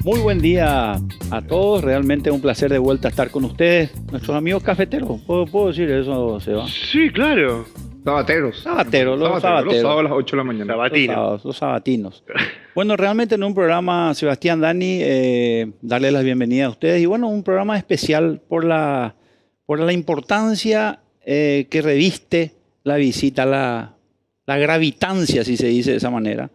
Muy buen día a todos, realmente un placer de vuelta estar con ustedes, nuestros amigos cafeteros. ¿Puedo decir eso, Seba? Sí, claro. Sabateros, los sabateros. Los sábados a las 8 de la mañana. Sabatino. Los sabatinos. Bueno, realmente en un programa, Sebastián, Dani, darle las bienvenidas a ustedes. Y bueno, un programa especial por la importancia que reviste la visita, la gravitancia, si se dice de esa manera,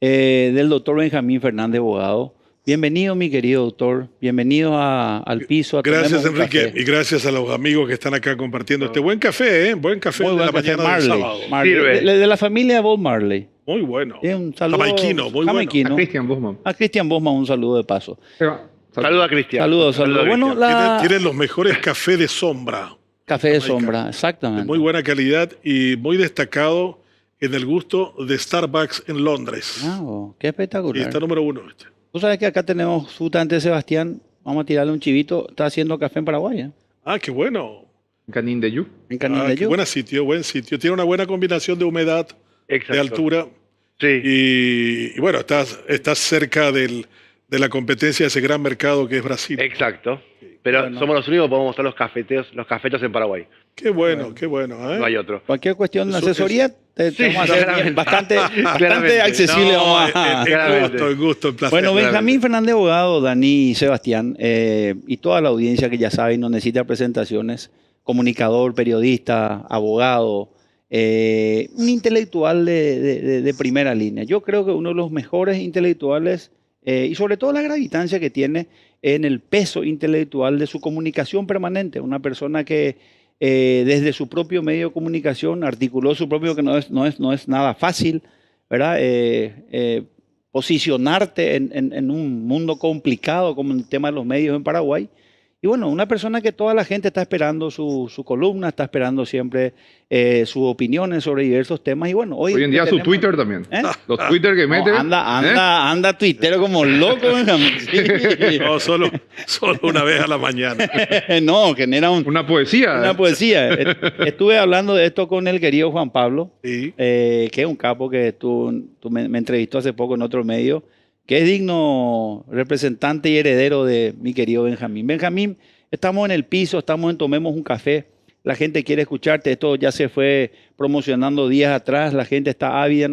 del doctor Benjamín Fernández Bogado. Bienvenido, mi querido doctor. Bienvenido al piso. Gracias, Enrique. Y gracias a los amigos que están acá compartiendo este buen café, ¿eh? Buen café muy de buen la café, mañana del sábado. Marley. De la familia Bob Marley. Muy bueno. Un saludo. Jamaiquino, muy Jamaiquino. bueno. A Cristian Bosman. A Cristian Bosman, un saludo de paso. Saludos a Cristian. Saludos. Bueno, Tienen los mejores cafés de sombra. Café de sombra, exactamente. De muy buena calidad y muy destacado en el gusto de Starbucks en Londres. Qué espectacular. Y está número 1. Tú sabes que acá tenemos justamente Sebastián, vamos a tirarle un chivito, está haciendo café en Paraguay. Ah, qué bueno. Canín de Yu. En Canindeyú. Buen sitio. Tiene una buena combinación de humedad, Exacto. de altura. Sí. Y bueno, estás cerca de la competencia de ese gran mercado que es Brasil. Exacto. Pero Bueno. somos los únicos que podemos mostrar los cafeteros en Paraguay. Qué bueno, ¿eh? No hay otro. Cualquier cuestión de Eso asesoría, te Sí, vamos a hacer claramente. bastante Claramente. accesible. No, Vamos a- en gusto, en placer. Bueno, Benjamín Fernández Bogado, Dani y Sebastián, y toda la audiencia que ya sabe y no necesita presentaciones, comunicador, periodista, abogado, un intelectual de primera línea. Yo creo que uno de los mejores intelectuales y sobre todo la gravitancia que tiene en el peso intelectual de su comunicación permanente. Una persona que desde su propio medio de comunicación articuló su propio, que no es nada fácil, ¿verdad? Posicionarte en un mundo complicado como el tema de los medios en Paraguay. Y bueno, una persona que toda la gente está esperando su columna, está esperando siempre sus opiniones sobre diversos temas. Y bueno, hoy en día su tenemos- Twitter también. ¿Eh? Los Twitter que mete. Anda tuitero como loco, Benjamín. Sí. No, solo una vez a la mañana. No, genera Una poesía. una poesía. Estuve hablando de esto con el querido Juan Pablo, Sí. que es un capo que tú me entrevistó hace poco en otro medio, que es digno representante y heredero de mi querido Benjamín. Benjamín, estamos en el piso, estamos en Tomemos un Café. La gente quiere escucharte. Esto ya se fue promocionando días atrás. La gente está ávida.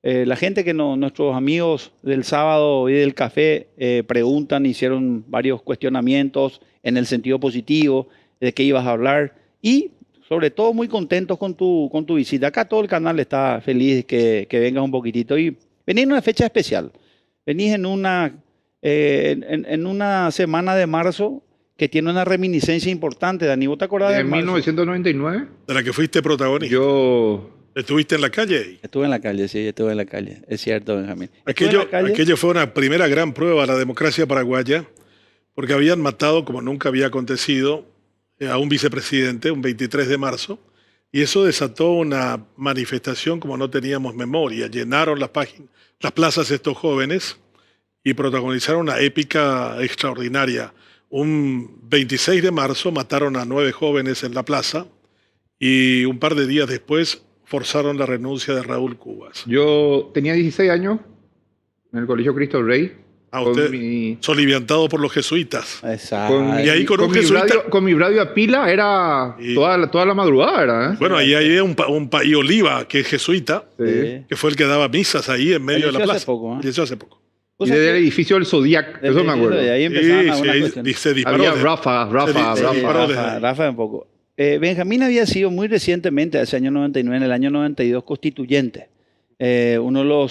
La gente nuestros amigos del sábado y del café preguntan, hicieron varios cuestionamientos en el sentido positivo de qué ibas a hablar. Y sobre todo muy contentos con tu visita. Acá todo el canal está feliz que vengas un poquitito. Y venís en una fecha especial. Venís en una semana de marzo que tiene una reminiscencia importante. Dani, ¿vos te acordás de En marzo? 1999. De la que fuiste protagonista. Yo. ¿Estuviste en la calle? Estuve en la calle, sí, estuve en la calle. Es cierto, Benjamín. Estuve en la calle. Aquello fue una primera gran prueba a la democracia paraguaya, porque habían matado, como nunca había acontecido, a un vicepresidente un 23 de marzo, y eso desató una manifestación como no teníamos memoria. Llenaron las plazas estos jóvenes y protagonizaron una épica extraordinaria. Un 26 de marzo mataron a 9 jóvenes en la plaza y un par de días después forzaron la renuncia de Raúl Cubas. Yo tenía 16 años en el Colegio Cristo Rey. A con usted, mi- soliviantado por los jesuitas. Exacto. Y ahí con un jesuita- con mi radio a pila era Y- toda la madrugada, era, ¿eh? Bueno, ahí había y Oliva, que es jesuita, Sí. que fue el que daba misas ahí en medio de la Falleció plaza. hace poco, ¿eh? Falleció hace poco. O Y sea desde el que- edificio del Zodiac, eso me acuerdo. De ahí Sí, empezaron sí, algunas ahí cuestiones. se disparó. Había de- ráfagas. se disparó desde ahí. Rafa un poco. Benjamín había sido muy recientemente, ese año 99, en el año 92, constituyente. Uno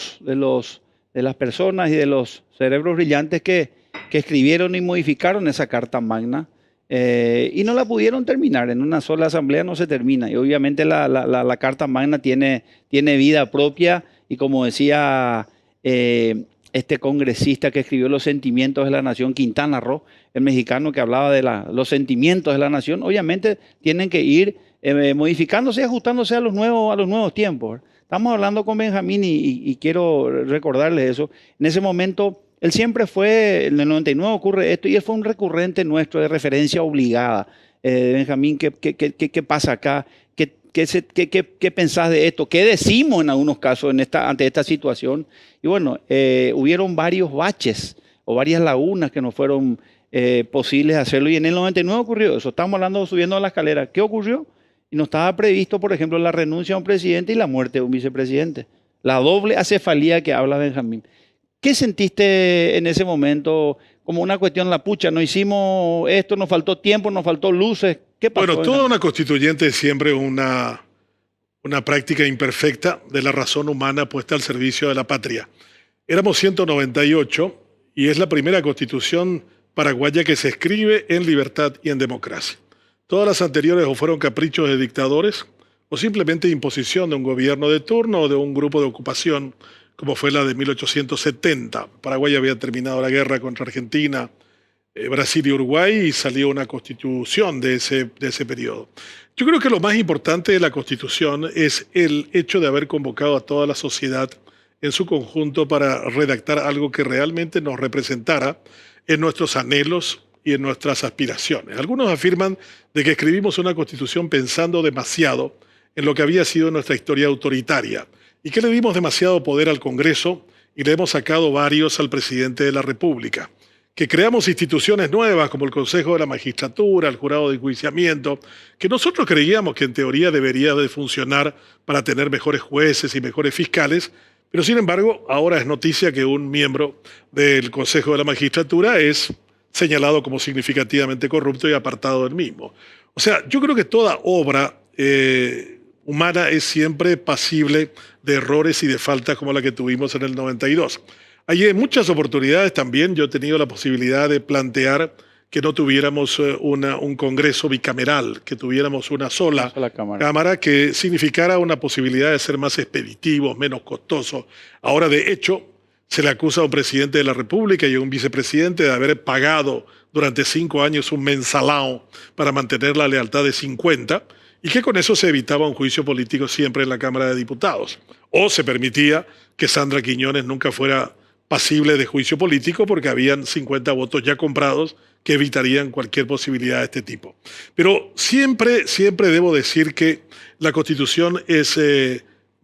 de las personas y de los cerebros brillantes que escribieron y modificaron esa Carta Magna y no la pudieron terminar. En una sola asamblea no se termina. Y obviamente la Carta Magna tiene vida propia y como decía este congresista que escribió Los sentimientos de la nación, Quintana Roo, el mexicano que hablaba de los sentimientos de la nación, obviamente tienen que ir modificándose y ajustándose a los nuevos tiempos. Estamos hablando con Benjamín y quiero recordarles eso. En ese momento, él siempre fue, en el 99 ocurre esto, y él fue un recurrente nuestro de referencia obligada. Benjamín, ¿qué pasa acá? ¿Qué pensás de esto? ¿Qué decimos en algunos casos ante esta situación? Y bueno, hubieron varios baches o varias lagunas que no fueron posibles hacerlo. Y en el 99 ocurrió eso. Estamos hablando subiendo la escalera. ¿Qué ocurrió? Y no estaba previsto, por ejemplo, la renuncia a un presidente y la muerte de un vicepresidente. La doble acefalía que habla Benjamín. ¿Qué sentiste en ese momento como una cuestión, la pucha, no hicimos esto, nos faltó tiempo, nos faltó luces? ¿Qué pasó? Bueno, toda una constituyente es siempre una práctica imperfecta de la razón humana puesta al servicio de la patria. Éramos 198 y es la primera constitución paraguaya que se escribe en libertad y en democracia. Todas las anteriores o fueron caprichos de dictadores o simplemente imposición de un gobierno de turno o de un grupo de ocupación, como fue la de 1870. Paraguay había terminado la guerra contra Argentina, Brasil y Uruguay, y salió una constitución de ese periodo. Yo creo que lo más importante de la constitución es el hecho de haber convocado a toda la sociedad en su conjunto para redactar algo que realmente nos representara en nuestros anhelos y en nuestras aspiraciones. Algunos afirman de que escribimos una constitución pensando demasiado en lo que había sido nuestra historia autoritaria y que le dimos demasiado poder al Congreso y le hemos sacado varios al presidente de la República. Que creamos instituciones nuevas como el Consejo de la Magistratura, el Jurado de Enjuiciamiento, que nosotros creíamos que en teoría debería de funcionar para tener mejores jueces y mejores fiscales, pero sin embargo ahora es noticia que un miembro del Consejo de la Magistratura es señalado como significativamente corrupto y apartado del mismo. O sea, yo creo que toda obra humana es siempre pasible de errores y de faltas como la que tuvimos en el 92. Hay en muchas oportunidades también yo he tenido la posibilidad de plantear que no tuviéramos un Congreso bicameral, que tuviéramos una sola cámara que significara una posibilidad de ser más expeditivos, menos costosos. Ahora, de hecho, se le acusa a un presidente de la República y a un vicepresidente de haber pagado durante 5 años un mensalao para mantener la lealtad de 50, y que con eso se evitaba un juicio político siempre en la Cámara de Diputados. O se permitía que Sandra Quiñones nunca fuera pasible de juicio político porque habían 50 votos ya comprados que evitarían cualquier posibilidad de este tipo. Pero siempre debo decir que la Constitución es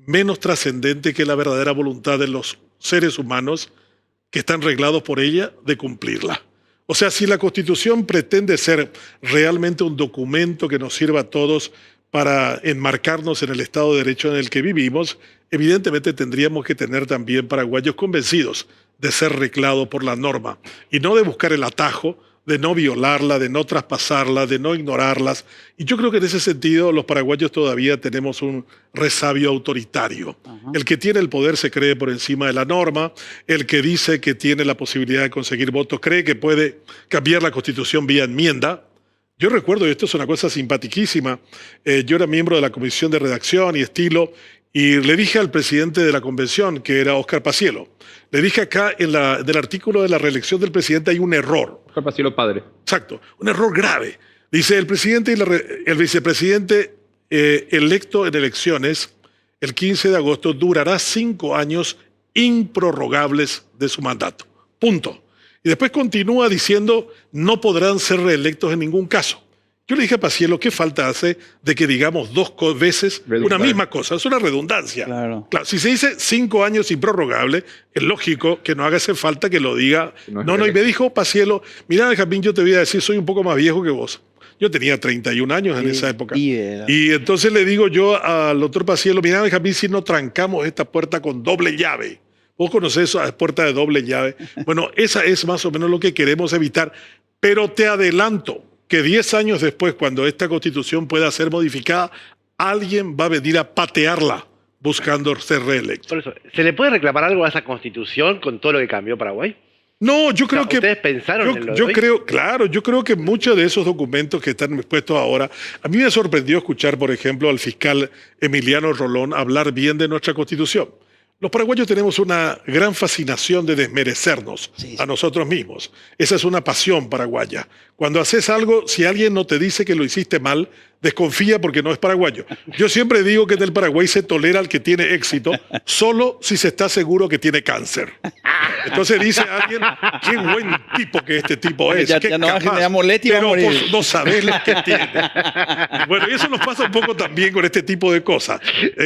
menos trascendente que la verdadera voluntad de los seres humanos que están reglados por ella de cumplirla. O sea, si la Constitución pretende ser realmente un documento que nos sirva a todos para enmarcarnos en el Estado de Derecho en el que vivimos, evidentemente tendríamos que tener también paraguayos convencidos de ser reclados por la norma y no de buscar el atajo, de no violarla, de no traspasarla, de no ignorarlas. Y yo creo que en ese sentido los paraguayos todavía tenemos un resabio autoritario. Ajá. El que tiene el poder se cree por encima de la norma, el que dice que tiene la posibilidad de conseguir votos cree que puede cambiar la Constitución vía enmienda. Yo recuerdo, y esto es una cosa simpaticísima, yo era miembro de la Comisión de Redacción y Estilo, y le dije al presidente de la convención, que era Óscar Paciello, le dije acá en el artículo de la reelección del presidente hay un error. Óscar Paciello padre. Exacto, un error grave. Dice, el presidente y el vicepresidente electo en elecciones el 15 de agosto durará 5 años improrrogables de su mandato. Punto. Y después continúa diciendo, no podrán ser reelectos en ningún caso. Yo le dije a Paciello, ¿qué falta hace de que digamos 2 veces una misma cosa? Es una redundancia. Claro, si se dice 5 años improrrogable, es lógico que no haga falta que lo diga. No, y me dijo Paciello, mira, Benjamín, yo te voy a decir, soy un poco más viejo que vos. Yo tenía 31 años en esa época. Y entonces le digo yo al doctor Paciello, mira, Benjamín, si no trancamos esta puerta con doble llave. ¿Vos conocés esa puerta de doble llave? Bueno, esa es más o menos lo que queremos evitar. Pero te adelanto que 10 años después, cuando esta Constitución pueda ser modificada, alguien va a venir a patearla buscando ser reelecto. Por eso, ¿se le puede reclamar algo a esa Constitución con todo lo que cambió Paraguay? No, yo creo que... ¿Ustedes pensaron en lo de hoy? Yo creo que muchos de esos documentos que están expuestos ahora... A mí me sorprendió escuchar, por ejemplo, al fiscal Emiliano Rolón hablar bien de nuestra Constitución. Los paraguayos tenemos una gran fascinación de desmerecernos a nosotros mismos. Esa es una pasión paraguaya. Cuando haces algo, si alguien no te dice que lo hiciste mal, desconfía porque no es paraguayo. Yo siempre digo que en el Paraguay se tolera al que tiene éxito solo si se está seguro que tiene cáncer. Entonces dice alguien, qué buen tipo que este tipo es. Ya qué no va a capaz, generar molestia, pero va a morir. no sabés lo que tiene. Bueno, y eso nos pasa un poco también con este tipo de cosas.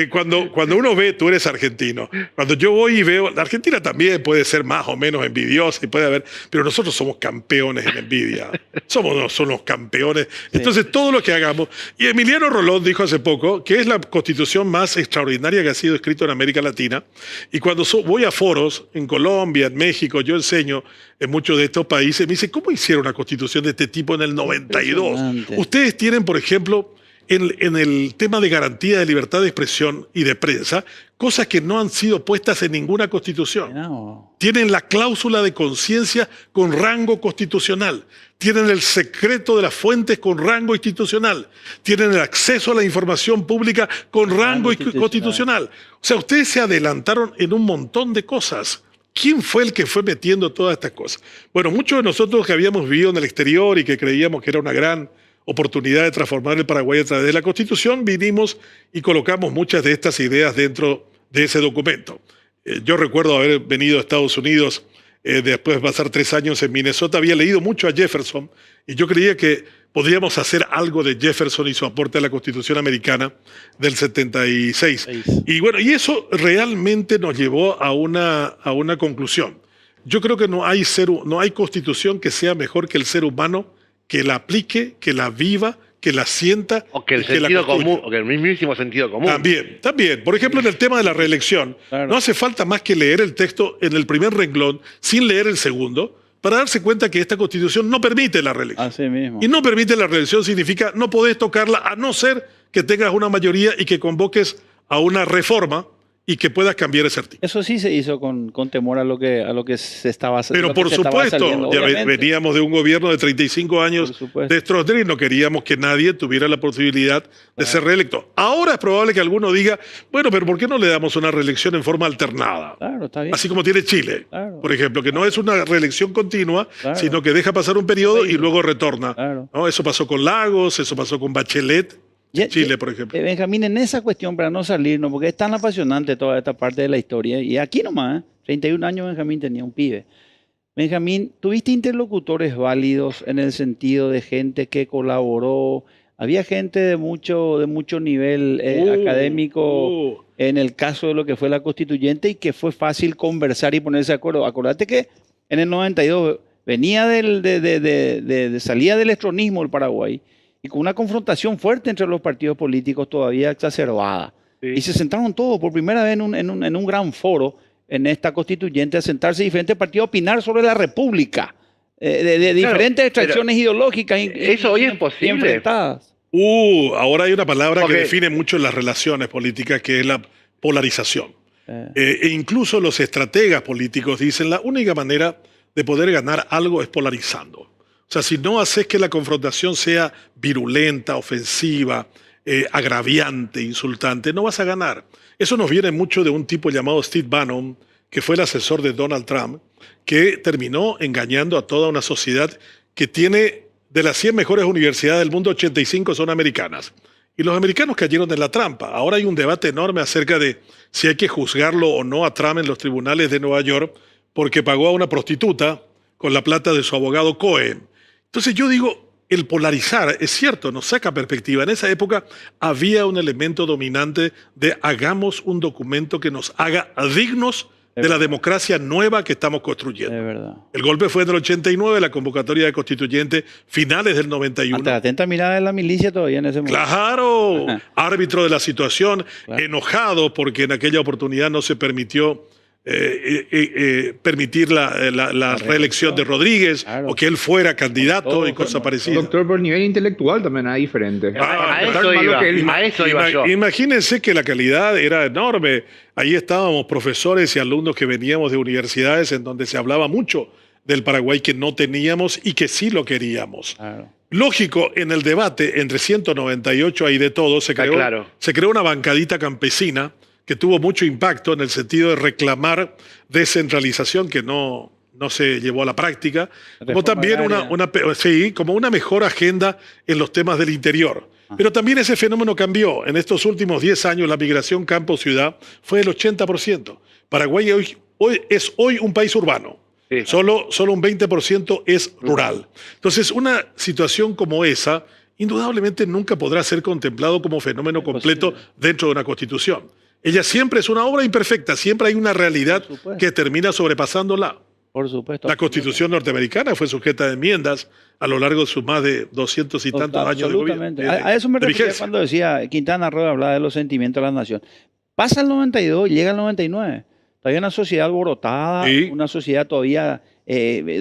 Cuando uno ve, tú eres argentino, cuando yo voy y veo, la Argentina también puede ser más o menos envidiosa y puede haber, pero nosotros somos campeones en envidia. Somos los campeones. Entonces, todo lo que hagamos. Y Emiliano Rolón dijo hace poco que es la constitución más extraordinaria que ha sido escrita en América Latina. Y cuando voy a foros en Colombia, en México, yo enseño en muchos de estos países, me dice, ¿cómo hicieron una constitución de este tipo en el 92? Ustedes tienen, por ejemplo, en el tema de garantía de libertad de expresión y de prensa, cosas que no han sido puestas en ninguna constitución. No. Tienen la cláusula de conciencia con rango constitucional. Tienen el secreto de las fuentes con rango institucional. Tienen el acceso a la información pública con rango constitucional. O sea, ustedes se adelantaron en un montón de cosas. ¿Quién fue el que fue metiendo todas estas cosas? Bueno, muchos de nosotros que habíamos vivido en el exterior y que creíamos que era una gran oportunidad de transformar el Paraguay a través de la Constitución, vinimos y colocamos muchas de estas ideas dentro de ese documento. Yo recuerdo haber venido a Estados Unidos después de pasar 3 años en Minnesota, había leído mucho a Jefferson y yo creía que podríamos hacer algo de Jefferson y su aporte a la Constitución americana del 76. Y bueno, y eso realmente nos llevó a una conclusión. Yo creo que no hay constitución que sea mejor que el ser humano, que la aplique, que la viva, que la sienta. O que el sentido común, o que el mismísimo sentido común. También. Por ejemplo, en el tema de la reelección, no hace falta más que leer el texto en el primer renglón, sin leer el segundo, para darse cuenta que esta Constitución no permite la reelección. Así mismo. Y no permite la reelección significa no podés tocarla a no ser que tengas una mayoría y que convoques a una reforma y que puedas cambiar ese artículo. Eso sí se hizo con temor a lo que se estaba haciendo. Pero por supuesto, ya veníamos de un gobierno de 35 años de Stroessner y no queríamos que nadie tuviera la posibilidad de ser reelecto. Ahora es probable que alguno diga, bueno, pero ¿por qué no le damos una reelección en forma alternada? Claro, está bien. Así como tiene Chile, por ejemplo, que no es una reelección continua, sino que deja pasar un periodo y luego retorna. ¿No? Eso pasó con Lagos, eso pasó con Bachelet. Chile, por ejemplo. Benjamín, en esa cuestión, para no salirnos, porque es tan apasionante toda esta parte de la historia, y aquí nomás, 31 años Benjamín tenía un pibe. Benjamín, ¿tuviste interlocutores válidos en el sentido de gente que colaboró? ¿Había gente de mucho nivel académico en el caso de lo que fue la constituyente y que fue fácil conversar y ponerse de acuerdo? Acordate que en el 92 venía salía del estronismo el Paraguay, y con una confrontación fuerte entre los partidos políticos todavía exacerbada. Sí. Y se sentaron todos por primera vez en un gran foro en esta constituyente a sentarse diferentes partidos a opinar sobre la república, de diferentes extracciones ideológicas. Eso hoy es posible. Enfrentadas. Ahora hay una palabra que define mucho las relaciones políticas, que es la polarización. E incluso los estrategas políticos dicen la única manera de poder ganar algo es polarizando. O sea, si no haces que la confrontación sea virulenta, ofensiva, agraviante, insultante, no vas a ganar. Eso nos viene mucho de un tipo llamado Steve Bannon, que fue el asesor de Donald Trump, que terminó engañando a toda una sociedad que tiene, de las 100 mejores universidades del mundo, 85 son americanas. Y los americanos cayeron en la trampa. Ahora hay un debate enorme acerca de si hay que juzgarlo o no a Trump en los tribunales de Nueva York porque pagó a una prostituta con la plata de su abogado Cohen. Entonces yo digo, el polarizar, es cierto, nos saca perspectiva. En esa época había un elemento dominante de hagamos un documento que nos haga dignos de la democracia nueva que estamos construyendo. Es verdad. El golpe fue en el 89, la convocatoria de constituyente finales del 91. Ante la atenta mirada de la milicia todavía en ese momento. ¡Claro! Árbitro de la situación, enojado porque en aquella oportunidad no se permitió permitir la reelección de Rodríguez, o que él fuera candidato y cosas parecidas. Doctor, por nivel intelectual también era diferente. A eso iba yo. Imagínense que la calidad era enorme. Ahí estábamos profesores y alumnos que veníamos de universidades en donde se hablaba mucho del Paraguay que no teníamos y que sí lo queríamos. Lógico, en el debate entre 198 hay de todo, se creó una bancadita campesina que tuvo mucho impacto en el sentido de reclamar descentralización que no se llevó a la práctica, como también como una mejor agenda en los temas del interior. Pero también ese fenómeno cambió. En estos últimos 10 años la migración campo-ciudad fue del 80%. Paraguay es hoy un país urbano. Sí. Solo un 20% es rural. Entonces, una situación como esa, indudablemente nunca podrá ser contemplado como fenómeno completo dentro de una constitución. Ella siempre es una obra imperfecta, siempre hay una realidad que termina sobrepasándola. Por supuesto. La Constitución norteamericana fue sujeta de enmiendas a lo largo de sus más de 200 y tantos años de gobierno. Absolutamente. A eso me de refería vigencia. cuando decía Quintana Roo, hablaba de los sentimientos de la nación. Pasa el 92, llega el 99. Todavía una sociedad alborotada, Sí. una sociedad todavía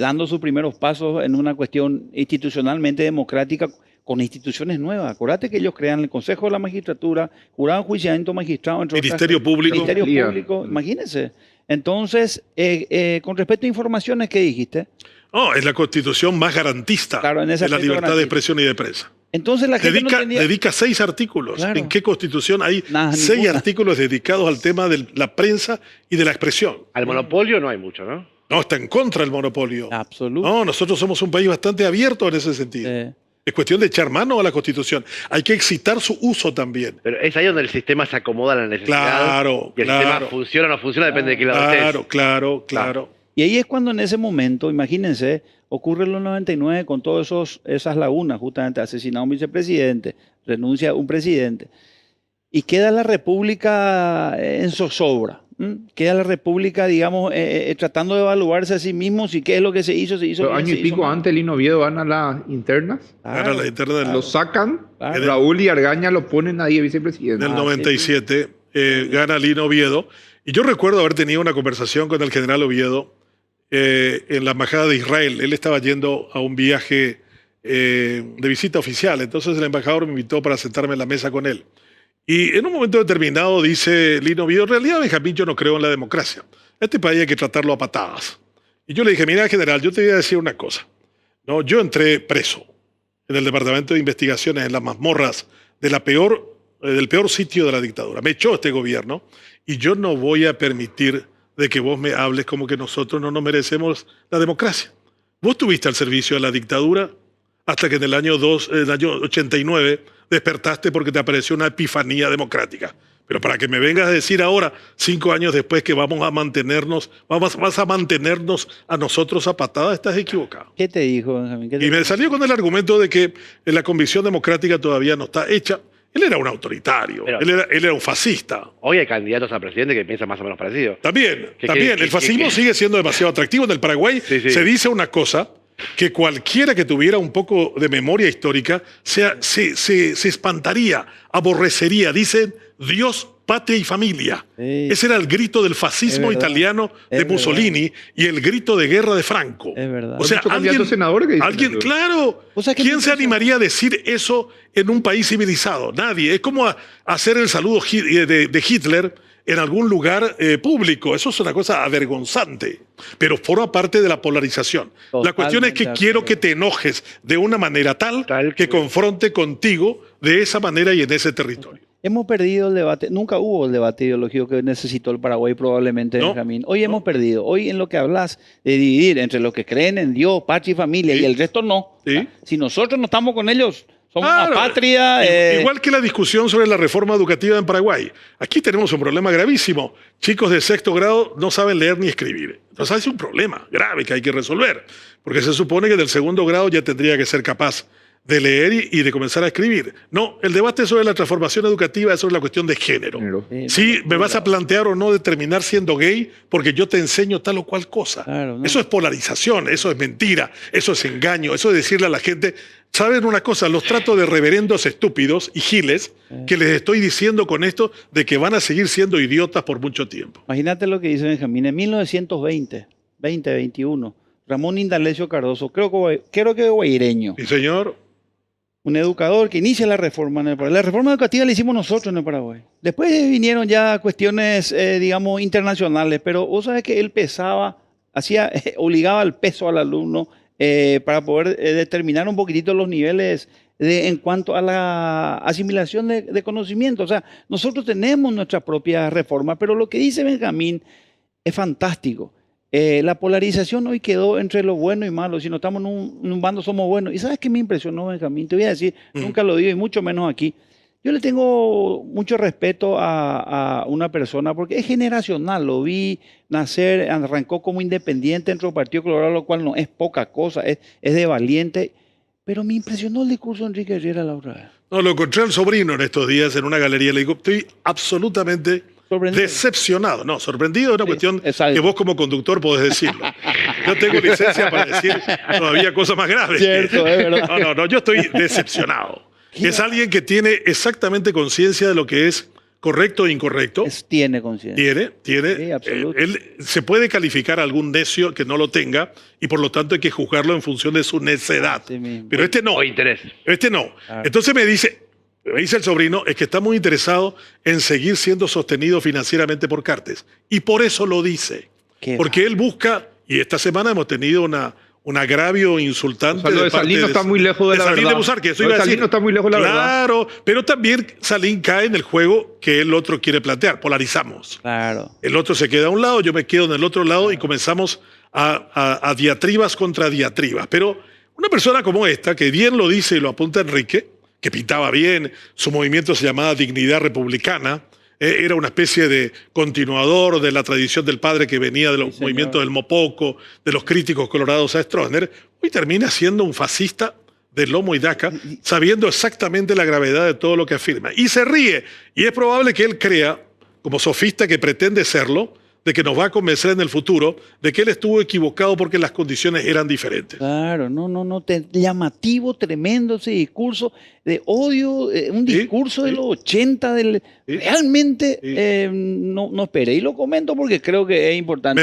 dando sus primeros pasos en una cuestión institucionalmente democrática con instituciones nuevas. Acuérdate que ellos crean el Consejo de la Magistratura, Jurado de Enjuiciamiento Magistrado, entre Ministerio otras, Público. Ministerio Lía. Público, imagínense. Entonces, con respecto a informaciones, ¿qué dijiste? No, es la constitución más garantista Claro, en ese de la aspecto libertad de garantista. expresión y de prensa. Entonces la gente no entendía. Dedica 6 artículos. Claro. ¿En qué constitución hay Nada, 6 ninguna. artículos dedicados al tema de la prensa y de la expresión? Al monopolio no hay mucho, ¿no? No, está en contra del monopolio. Absoluto. No, nosotros somos un país bastante abierto en ese sentido. Es cuestión de echar mano a la Constitución. Hay que excitar su uso también. Pero es ahí donde el sistema se acomoda a la necesidad. Claro, Y el claro. sistema funciona o no funciona, depende de qué lado estés. Claro. Y ahí es cuando en ese momento, imagínense, ocurre en los 99 con todas esas lagunas, justamente asesinado un vicepresidente, renuncia un presidente, y queda la República en zozobra. Queda la República, digamos, tratando de evaluarse a sí mismo si qué es lo que se hizo Pero bien, año se y hizo pico mal. antes, Lino Oviedo van a las internas, Ahora la interna del, lo sacan, Claro. Raúl y Argaña lo ponen ahí de vicepresidente. del 97, gana Lino Oviedo. Y yo recuerdo haber tenido una conversación con el general Oviedo en la embajada de Israel. Él estaba yendo a un viaje de visita oficial. Entonces el embajador me invitó para sentarme en la mesa con él. Y en un momento determinado dice Lino Oviedo, en realidad, Benjamín, yo no creo en la democracia. Este país hay que tratarlo a patadas. Y yo le dije, mira, general, yo te voy a decir una cosa. No, yo entré preso en el Departamento de Investigaciones, en las mazmorras del peor sitio de la dictadura. Me echó este gobierno y yo no voy a permitir de que vos me hables como que nosotros no nos merecemos la democracia. Vos estuviste al servicio de la dictadura hasta que en el año 89 despertaste porque te apareció una epifanía democrática. Pero para que me vengas a decir ahora, 5 años después, que vas a mantenernos a nosotros a patadas, estás equivocado. ¿Qué te dijo, Benjamín? ¿Qué te Y me dijo? salió con el argumento de que la convicción democrática todavía no está hecha. Él era un autoritario, Pero- él era un fascista. Hoy hay candidatos a presidente que piensan más o menos parecido. También, Que- el fascismo sigue siendo demasiado atractivo. En el Paraguay Sí. se dice una cosa que cualquiera que tuviera un poco de memoria histórica se espantaría, aborrecería. Dicen Dios, patria y familia. Sí. Ese era el grito del fascismo Es verdad. italiano de Es Mussolini y el grito de guerra de Franco. Es verdad. O sea, Muchos candidatos senadores que dicen eso. claro. O sea, que ¿Quién no se es eso. animaría a decir eso en un país civilizado? Nadie. Es como hacer el saludo de Hitler en algún lugar público. Eso es una cosa avergonzante, pero forma parte de la polarización. La cuestión es que Totalmente quiero de que te enojes de una manera tal que confronte contigo de esa manera y en ese territorio. Hemos perdido el debate, nunca hubo el debate ideológico que necesitó el Paraguay probablemente, No, Benjamín. Hoy hemos perdido, hoy en lo que hablas de dividir entre los que creen en Dios, patria y familia Sí. y el resto no. Sí. Si nosotros no estamos con ellos, somos Claro, una patria. Igual que la discusión sobre la reforma educativa en Paraguay. Aquí tenemos un problema gravísimo. Chicos de 6º grado no saben leer ni escribir. Entonces hay un problema grave que hay que resolver. Porque se supone que del 2º grado ya tendría que ser capaz de leer y de comenzar a escribir. No, el debate sobre la transformación educativa es sobre la cuestión de género. Si me vas a plantear o no de terminar siendo gay porque yo te enseño tal o cual cosa. Claro, no. Eso es polarización, eso es mentira, eso es engaño, eso es decirle a la gente, ¿saben una cosa? Los trato de reverendos estúpidos y giles que les estoy diciendo con esto de que van a seguir siendo idiotas por mucho tiempo. Imagínate lo que dice Benjamín. En 1921, Ramón Indalecio Cardoso, creo que guaireño, Sí, señor. un educador que inicia la reforma en el Paraguay. La reforma educativa la hicimos nosotros en el Paraguay. Después vinieron ya cuestiones, digamos, internacionales, pero vos sabés que él obligaba al peso al alumno para poder determinar un poquitito los niveles en cuanto a la asimilación de conocimiento. O sea, nosotros tenemos nuestra propia reforma, pero lo que dice Benjamín es fantástico. La polarización hoy quedó entre lo bueno y malo. Si no estamos en un bando, somos buenos. ¿Y sabes qué me impresionó, Benjamín? Te voy a decir, nunca lo digo y mucho menos aquí. Yo le tengo mucho respeto a una persona porque es generacional. Lo vi nacer, arrancó como independiente dentro del Partido Colorado, lo cual no es poca cosa, es de valiente. Pero me impresionó el discurso de Enrique Herrera la otra vez. No, lo encontré al sobrino en estos días en una galería. Le digo, estoy absolutamente decepcionado. No, sorprendido es una cuestión que vos como conductor podés decirlo. Yo tengo licencia para decir todavía cosas más graves. Cierto, es verdad. No, yo estoy decepcionado. Es alguien que tiene exactamente conciencia de lo que es correcto e incorrecto. Tiene conciencia. Tiene. Sí, absoluto. Él se puede calificar a algún necio que no lo tenga y por lo tanto hay que juzgarlo en función de su necedad. Pero este no. O interés. Este no. Claro. Entonces me dice el sobrino, es que está muy interesado en seguir siendo sostenido financieramente por Cartes. Y por eso lo dice. Porque él busca, y esta semana hemos tenido un agravio insultante. O sea, lo de Salín no está muy lejos de la Salín verdad. de Busarque, eso iba a decir. Salín no está muy lejos de la verdad. Claro, pero también Salín cae en el juego que el otro quiere plantear. Polarizamos. Claro. El otro se queda a un lado, yo me quedo en el otro lado y comenzamos a diatribas contra diatribas. Pero una persona como esta, que bien lo dice y lo apunta Enrique, que pintaba bien, su movimiento se llamaba Dignidad Republicana, era una especie de continuador de la tradición del padre que venía de los movimientos del Mopoco, de los críticos colorados a Stroessner, hoy termina siendo un fascista de lomo y daca, sabiendo exactamente la gravedad de todo lo que afirma. Y se ríe, y es probable que él crea, como sofista que pretende serlo, de que nos va a convencer en el futuro de que él estuvo equivocado porque las condiciones eran diferentes. Claro, llamativo, tremendo ese discurso de odio, un discurso de los 80, realmente no esperé. Y lo comento porque creo que es importante.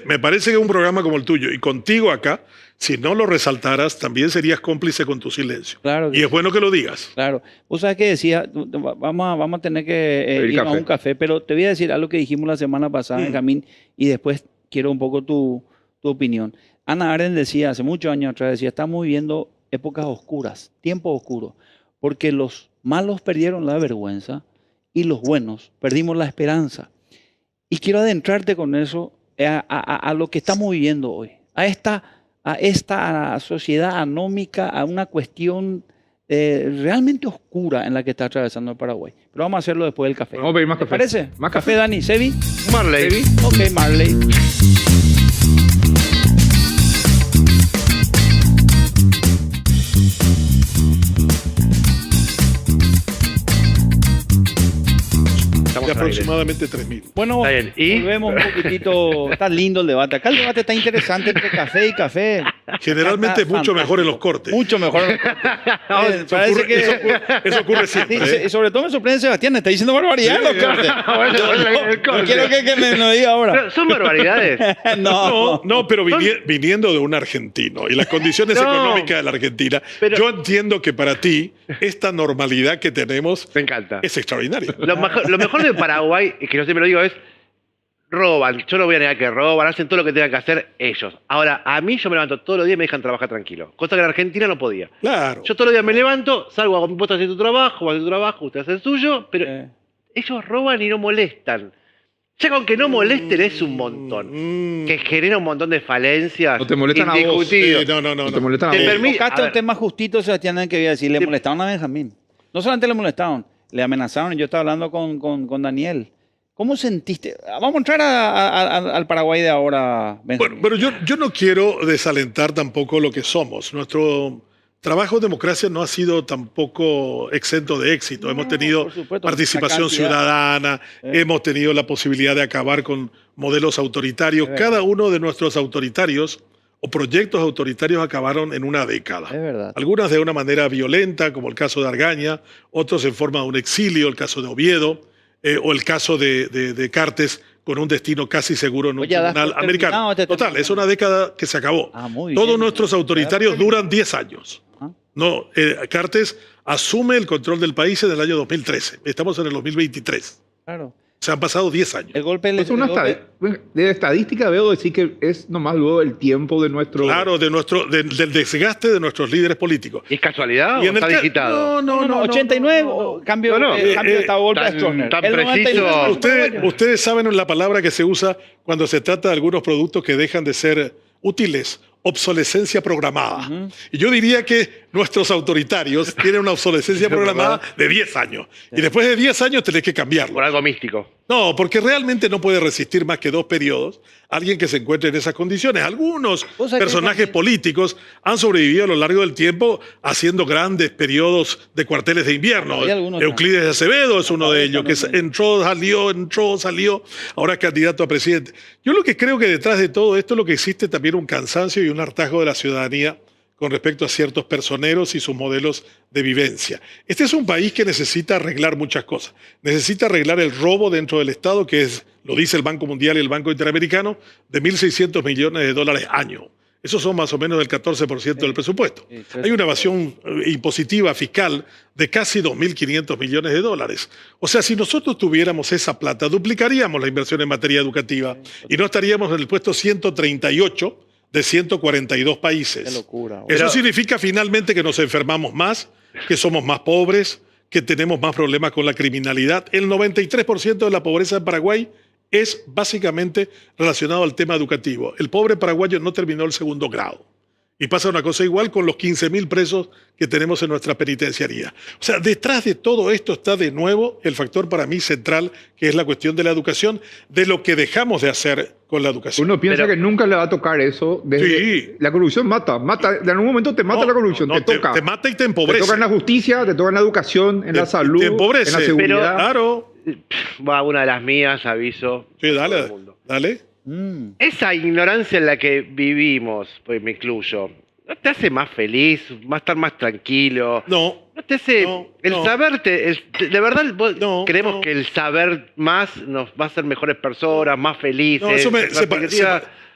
Me parece que un programa como el tuyo y contigo acá, si no lo resaltaras, también serías cómplice con tu silencio. Claro y es bueno que lo digas. Claro. Vos sabés que decía, vamos a tener que ir a un café, pero te voy a decir algo que dijimos la semana pasada, Benjamín, y después quiero un poco tu opinión. Hannah Arendt decía, hace muchos años atrás, decía, estamos viviendo épocas oscuras, tiempos oscuros, porque los malos perdieron la vergüenza y los buenos perdimos la esperanza. Y quiero adentrarte con eso a lo que estamos viviendo hoy, a esta sociedad anómica, a una cuestión realmente oscura en la que está atravesando el Paraguay. Pero vamos a hacerlo después del café. Vamos a pedir más café. ¿Te parece? ¿Más café, café? Dani? ¿Sebi? Marley. Ok, Marley. Estamos De al aire. aproximadamente 3.000. Bueno, Está bien. ¿Y? volvemos un poquitito. Está lindo el debate. Acá el debate está interesante entre café y café. Generalmente es mucho mejor en los cortes. Mucho mejor. Parece que... Eso ocurre Sí, siempre. y sobre todo me sorprende Sebastián, me está diciendo barbaridad los cortes. El corte. No quiero que me lo diga ahora. Pero son barbaridades. No, pero viniendo de un argentino y las condiciones económicas de la Argentina, Pero- yo entiendo que para ti esta normalidad que tenemos Me encanta. es extraordinaria. Lo mejor de Paraguay, y que yo siempre lo digo, es roban. Yo no voy a negar que roban, hacen todo lo que tengan que hacer ellos. Ahora, a mí yo me levanto todos los días y me dejan trabajar tranquilo. Cosa que en Argentina no podía. Claro. Yo todos los días me levanto, salgo, hago mi puesto, hacer tu trabajo, hacer tu trabajo, usted hace el suyo, pero ellos roban y no molestan. Ya con que no molesten es un montón. Que genera un montón de falencias. No te molestan a vos. indiscutibles. Sí, no. No te molestan a Te vos. permite- Tocaste a un ver. tema justito, Sebastián, que voy a decir. Le Sí. molestaron a Benjamín. No solamente le molestaron, le amenazaron. Yo estaba hablando con Daniel. ¿Cómo sentiste? Vamos a entrar al Paraguay de ahora, Benjamín. Bueno, pero yo no quiero desalentar tampoco lo que somos. Nuestro trabajo en democracia no ha sido tampoco exento de éxito. Hemos tenido por supuesto, participación una cantidad. ciudadana, hemos tenido la posibilidad de acabar con modelos autoritarios. Es Cada uno de nuestros autoritarios o proyectos autoritarios acabaron en una década. Es verdad. Algunas de una manera violenta, como el caso de Argaña, otros en forma de un exilio, el caso de Oviedo, o el caso de Cartes con un destino casi seguro en un Oye, das tribunal por americano. terminado este Total, tema. es una década que se acabó. Muy Todos bien. nuestros autoritarios duran 10 años. Ah. No, Cartes asume el control del país en el año 2013. Estamos en el 2023. Claro. sea, han pasado 10 años. El golpe Pues de estadística veo decir que es nomás luego el tiempo de nuestro... Claro, del desgaste de nuestros líderes políticos. ¿Y es casualidad Y o está digitado? No, 89, cambio, cambio estaba golpe a Stroessner. tan El 99, preciso. Ustedes saben la palabra que se usa cuando se trata de algunos productos que dejan de ser útiles: obsolescencia programada. Y yo diría que nuestros autoritarios tienen una obsolescencia programada de 10 años. Y después de 10 años tenés que cambiarlo. Por algo místico. No, porque realmente no puede resistir más que 2 periodos alguien que se encuentre en esas condiciones. Algunos personajes políticos han sobrevivido a lo largo del tiempo haciendo grandes periodos de cuarteles de invierno. Euclides de Acevedo es uno de ellos, que entró, salió, ahora es candidato a presidente. Yo lo que creo que detrás de todo esto es lo que existe también un cansancio y un hartazgo de la ciudadanía con respecto a ciertos personeros y sus modelos de vivencia. Este es un país que necesita arreglar muchas cosas. Necesita arreglar el robo dentro del Estado, que es, lo dice el Banco Mundial y el Banco Interamericano, de 1.600 millones de dólares año. Esos son más o menos del 14% del presupuesto. Hay una evasión impositiva fiscal de casi 2.500 millones de dólares. O sea, si nosotros tuviéramos esa plata, duplicaríamos la inversión en materia educativa y no estaríamos en el puesto 138 de 142 países. Qué locura. Eso significa finalmente que nos enfermamos más, que somos más pobres, que tenemos más problemas con la criminalidad. El 93% de la pobreza en Paraguay es básicamente relacionado al tema educativo. El pobre paraguayo no terminó el 2.º grado. Y pasa una cosa igual con los 15.000 presos que tenemos en nuestra penitenciaría. O sea, detrás de todo esto está de nuevo el factor para mí central, que es la cuestión de la educación, de lo que dejamos de hacer con la educación. Uno piensa que nunca le va a tocar eso. Sí. La corrupción mata. En algún momento te mata la corrupción, te toca. Te mata y te empobrece. Te toca en la justicia, te toca en la educación, en la salud, te empobrece. en la seguridad. Pero, claro. Va una de las mías, aviso. Sí, dale. Esa ignorancia en la que vivimos, pues me incluyo, ¿no te hace más feliz, estar más tranquilo? No. ¿No te hace saberte, de verdad creemos que el saber más nos va a hacer mejores personas, más felices? No, eso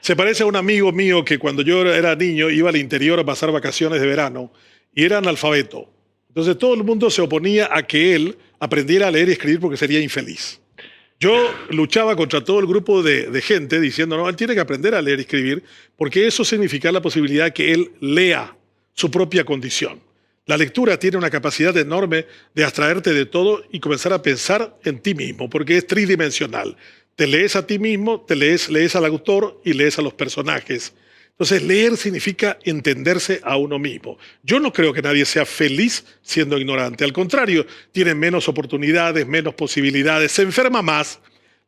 se parece a un amigo mío que cuando yo era niño iba al interior a pasar vacaciones de verano y era analfabeto. Entonces todo el mundo se oponía a que él aprendiera a leer y escribir porque sería infeliz. Yo luchaba contra todo el grupo de gente diciendo, no, él tiene que aprender a leer y escribir porque eso significa la posibilidad que él lea su propia condición. La lectura tiene una capacidad enorme de abstraerte de todo y comenzar a pensar en ti mismo, porque es tridimensional. Te lees a ti mismo, lees al autor y lees a los personajes. Entonces, leer significa entenderse a uno mismo. Yo no creo que nadie sea feliz siendo ignorante. Al contrario, tiene menos oportunidades, menos posibilidades, se enferma más.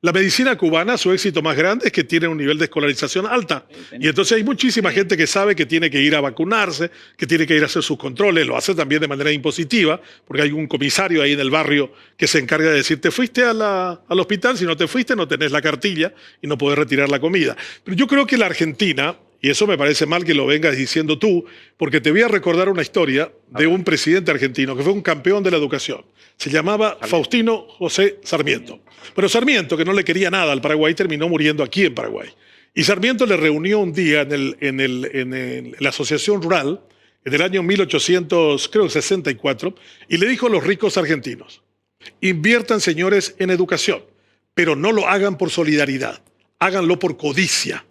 La medicina cubana, su éxito más grande es que tiene un nivel de escolarización alta. Y entonces hay muchísima gente que sabe que tiene que ir a vacunarse, que tiene que ir a hacer sus controles, lo hace también de manera impositiva, porque hay un comisario ahí en el barrio que se encarga de decir, te fuiste al hospital, si no te fuiste no tenés la cartilla y no podés retirar la comida. Pero yo creo que la Argentina, y eso me parece mal que lo vengas diciendo tú, porque te voy a recordar una historia de un presidente argentino que fue un campeón de la educación. Se llamaba Faustino José Sarmiento. Pero Sarmiento, que no le quería nada al Paraguay, terminó muriendo aquí en Paraguay. Y Sarmiento le reunió un día en la Asociación Rural, en el año 1864, y le dijo a los ricos argentinos, inviertan, señores, en educación, pero no lo hagan por solidaridad, háganlo por codicia.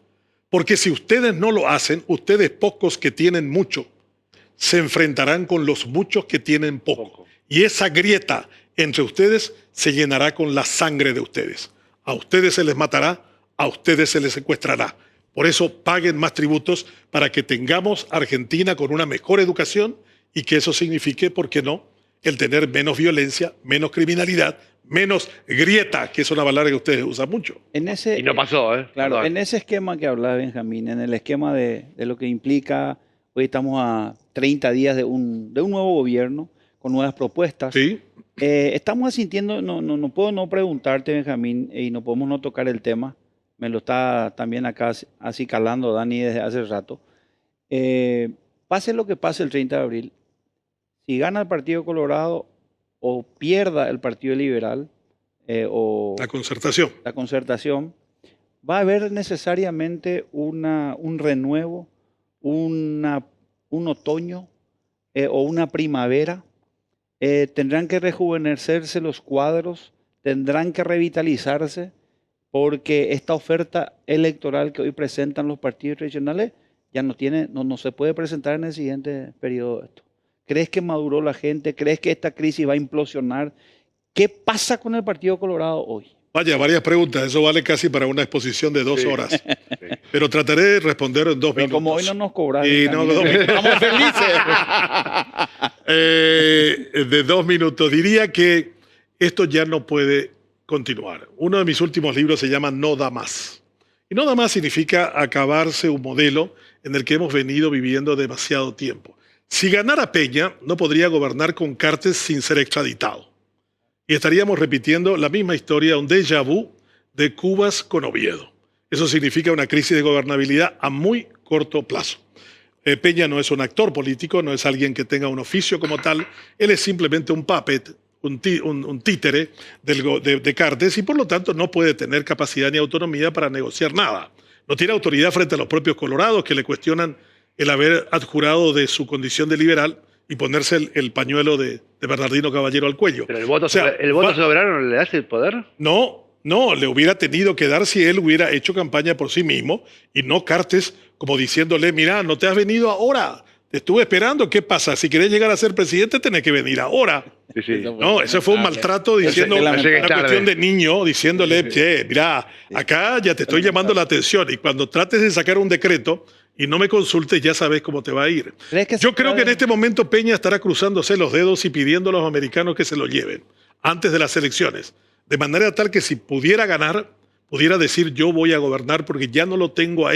Porque si ustedes no lo hacen, ustedes pocos que tienen mucho, se enfrentarán con los muchos que tienen poco. Y esa grieta entre ustedes se llenará con la sangre de ustedes. A ustedes se les matará, a ustedes se les secuestrará. Por eso paguen más tributos para que tengamos Argentina con una mejor educación y que eso signifique, ¿por qué no?, el tener menos violencia, menos criminalidad, menos grieta, que es una palabra que ustedes usan mucho. Y no pasó, ¿eh? Claro, Perdón. en ese esquema que hablaba Benjamín, en el esquema de lo que implica, hoy estamos a 30 días de un nuevo gobierno, con nuevas propuestas. Sí. Estamos asintiendo, no puedo no preguntarte, Benjamín, y no podemos no tocar el tema, me lo está también acá así calando Dani desde hace rato. Pase lo que pase el 30 de abril, si gana el Partido Colorado o pierda el Partido Liberal o La concertación. va a haber necesariamente un renuevo, un otoño o una primavera. Tendrán que rejuvenecerse los cuadros, tendrán que revitalizarse porque esta oferta electoral que hoy presentan los partidos tradicionales ya no se puede presentar en el siguiente periodo. Esto. ¿Crees que maduró la gente? ¿Crees que esta crisis va a implosionar? ¿Qué pasa con el Partido Colorado hoy? Vaya, varias preguntas. Eso vale casi para una exposición de 2 horas. Sí. Pero trataré de responder en 2 minutos. Como hoy no nos cobraron. Estamos felices. De 2 minutos. Diría que esto ya no puede continuar. Uno de mis últimos libros se llama No da más. Y no da más significa acabarse un modelo en el que hemos venido viviendo demasiado tiempo. Si ganara Peña, no podría gobernar con Cartes sin ser extraditado. Y estaríamos repitiendo la misma historia, un déjà vu de Cubas con Oviedo. Eso significa una crisis de gobernabilidad a muy corto plazo. Peña no es un actor político, no es alguien que tenga un oficio como tal. Él es simplemente un puppet, un títere de Cartes y por lo tanto no puede tener capacidad ni autonomía para negociar nada. No tiene autoridad frente a los propios colorados que le cuestionan el haber adjurado de su condición de liberal y ponerse el pañuelo de Bernardino Caballero al cuello. ¿Pero el voto soberano le hace el poder? No, le hubiera tenido que dar si él hubiera hecho campaña por sí mismo y no Cartes como diciéndole, mira, no te has venido ahora, te estuve esperando, ¿qué pasa? Si querés llegar a ser presidente tenés que venir ahora. Sí. No, ese fue un maltrato diciendo una cuestión de niño, diciéndole, che, mira, acá ya te estoy llamando la atención y cuando trates de sacar un decreto y no me consultes, ya sabes cómo te va a ir. Yo creo que en este momento Peña estará cruzándose los dedos y pidiendo a los americanos que se lo lleven antes de las elecciones. De manera tal que si pudiera ganar, pudiera decir yo voy a gobernar porque ya no lo tengo a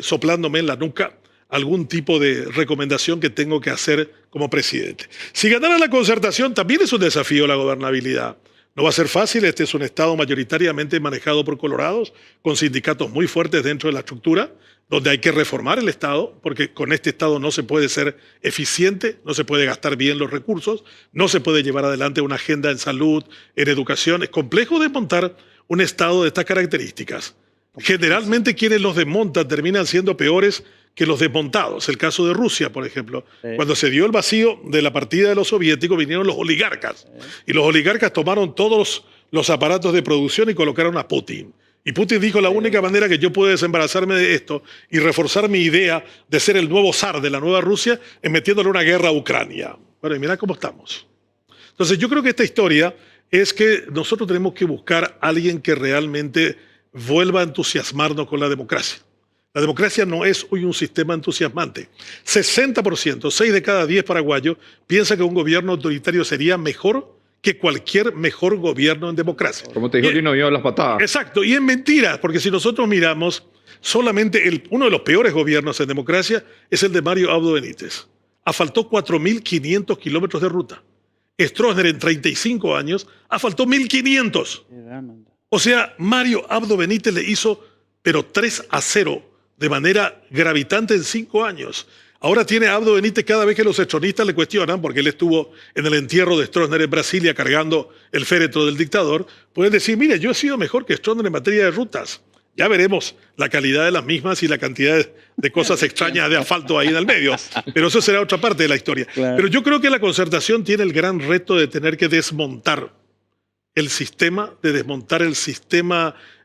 soplándome en la nuca algún tipo de recomendación que tengo que hacer como presidente. Si ganara la Concertación, también es un desafío la gobernabilidad. No va a ser fácil, este es un estado mayoritariamente manejado por colorados, con sindicatos muy fuertes dentro de la estructura, donde hay que reformar el Estado, porque con este Estado no se puede ser eficiente, no se puede gastar bien los recursos, no se puede llevar adelante una agenda en salud, en educación. Es complejo desmontar un Estado de estas características. Generalmente quienes los desmontan terminan siendo peores que los desmontados. El caso de Rusia, por ejemplo. Sí. Cuando se dio el vacío de la partida de los soviéticos, vinieron los oligarcas. Sí. Y los oligarcas tomaron todos los aparatos de producción y colocaron a Putin. Y Putin dijo, la única manera que yo puedo desembarazarme de esto y reforzar mi idea de ser el nuevo zar de la nueva Rusia es metiéndole una guerra a Ucrania. Bueno, y mirá cómo estamos. Entonces yo creo que esta historia es que nosotros tenemos que buscar a alguien que realmente vuelva a entusiasmarnos con la democracia. La democracia no es hoy un sistema entusiasmante. 60%, 6 de cada 10 paraguayos, piensa que un gobierno autoritario sería mejor que cualquier mejor gobierno en democracia. Como te dijo Lino, yo las patadas. Exacto, y es mentira, porque si nosotros miramos, solamente uno de los peores gobiernos en democracia es el de Mario Abdo Benítez. Asfaltó 4.500 kilómetros de ruta. Stroessner en 35 años asfaltó 1.500. O sea, Mario Abdo Benítez le hizo, pero 3-0 de manera gravitante en 5 años. Ahora tiene a Abdo Benítez cada vez que los estronistas le cuestionan, porque él estuvo en el entierro de Stroessner en Brasilia cargando el féretro del dictador, pueden decir, mire, yo he sido mejor que Stroessner en materia de rutas. Ya veremos la calidad de las mismas y la cantidad de cosas extrañas de asfalto ahí en el medio. Pero eso será otra parte de la historia. Claro. Pero yo creo que la Concertación tiene el gran reto de tener que desmontar el sistema,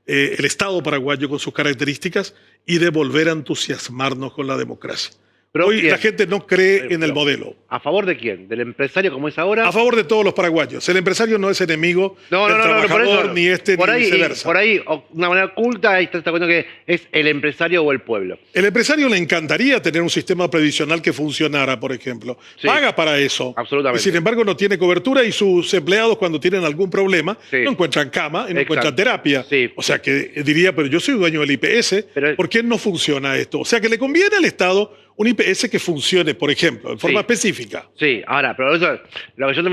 el Estado paraguayo con sus características y de volver a entusiasmarnos con la democracia. Pero hoy la gente no cree en el modelo. ¿A favor de quién? ¿Del empresario como es ahora? A favor de todos los paraguayos. El empresario no es enemigo del trabajador, ni ni viceversa. Por ahí, una manera oculta, ahí está cuenta que es el empresario o el pueblo. El empresario le encantaría tener un sistema previsional que funcionara, por ejemplo. Sí, paga para eso. Absolutamente. Y sin embargo no tiene cobertura y sus empleados cuando tienen algún problema no encuentran cama y no encuentran terapia. Sí. O sea que diría, pero yo soy dueño del IPS, ¿por qué no funciona esto? O sea que le conviene al Estado un IPS que funcione, por ejemplo, en forma específica. Sí, ahora, pero eso, lo que yo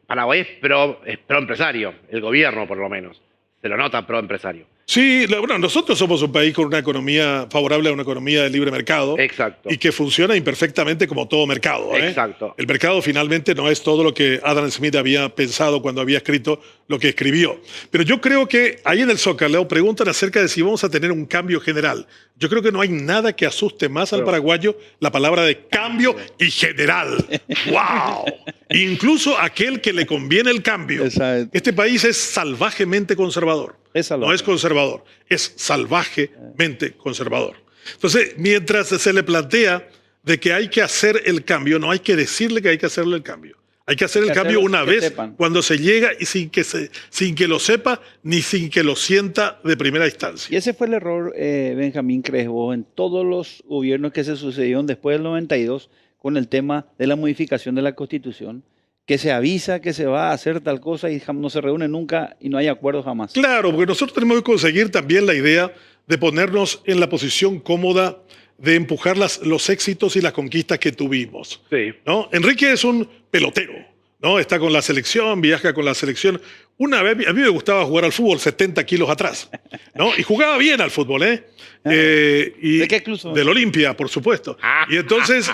Paraguay es pro empresario, el gobierno por lo menos. Se lo nota pro empresario. Sí, bueno, nosotros somos un país con una economía favorable a una economía de libre mercado. Exacto. Y que funciona imperfectamente como todo mercado. Exacto. El mercado finalmente no es todo lo que Adam Smith había pensado cuando había escrito lo que escribió. Pero yo creo que ahí en el Zócalo preguntan acerca de si vamos a tener un cambio general. Yo creo que no hay nada que asuste más al paraguayo la palabra de cambio y general. ¡Wow! Incluso aquel que le conviene el cambio. Exacto. Este país es salvajemente conservador. No es conservador, es salvajemente conservador. Entonces, mientras se le plantea de que hay que hacer el cambio, no hay que decirle que hay que hacerle el cambio. Hay que hacer el cambio una vez cuando se llega y sin que lo sepa ni sin que lo sienta de primera instancia. Y ese fue el error, Benjamín, crees vos, en todos los gobiernos que se sucedieron después del 92 con el tema de la modificación de la Constitución, que se avisa que se va a hacer tal cosa y no se reúne nunca y no hay acuerdo jamás. Claro, porque nosotros tenemos que conseguir también la idea de ponernos en la posición cómoda de empujar los éxitos y las conquistas que tuvimos. Sí. ¿No? Enrique es un pelotero, ¿no? Está con la selección, viaja con la selección. Una vez, a mí me gustaba jugar al fútbol 70 kilos atrás, ¿no? Y jugaba bien al fútbol, ¿eh? ¿De qué club son? Del Olimpia, por supuesto. Y entonces...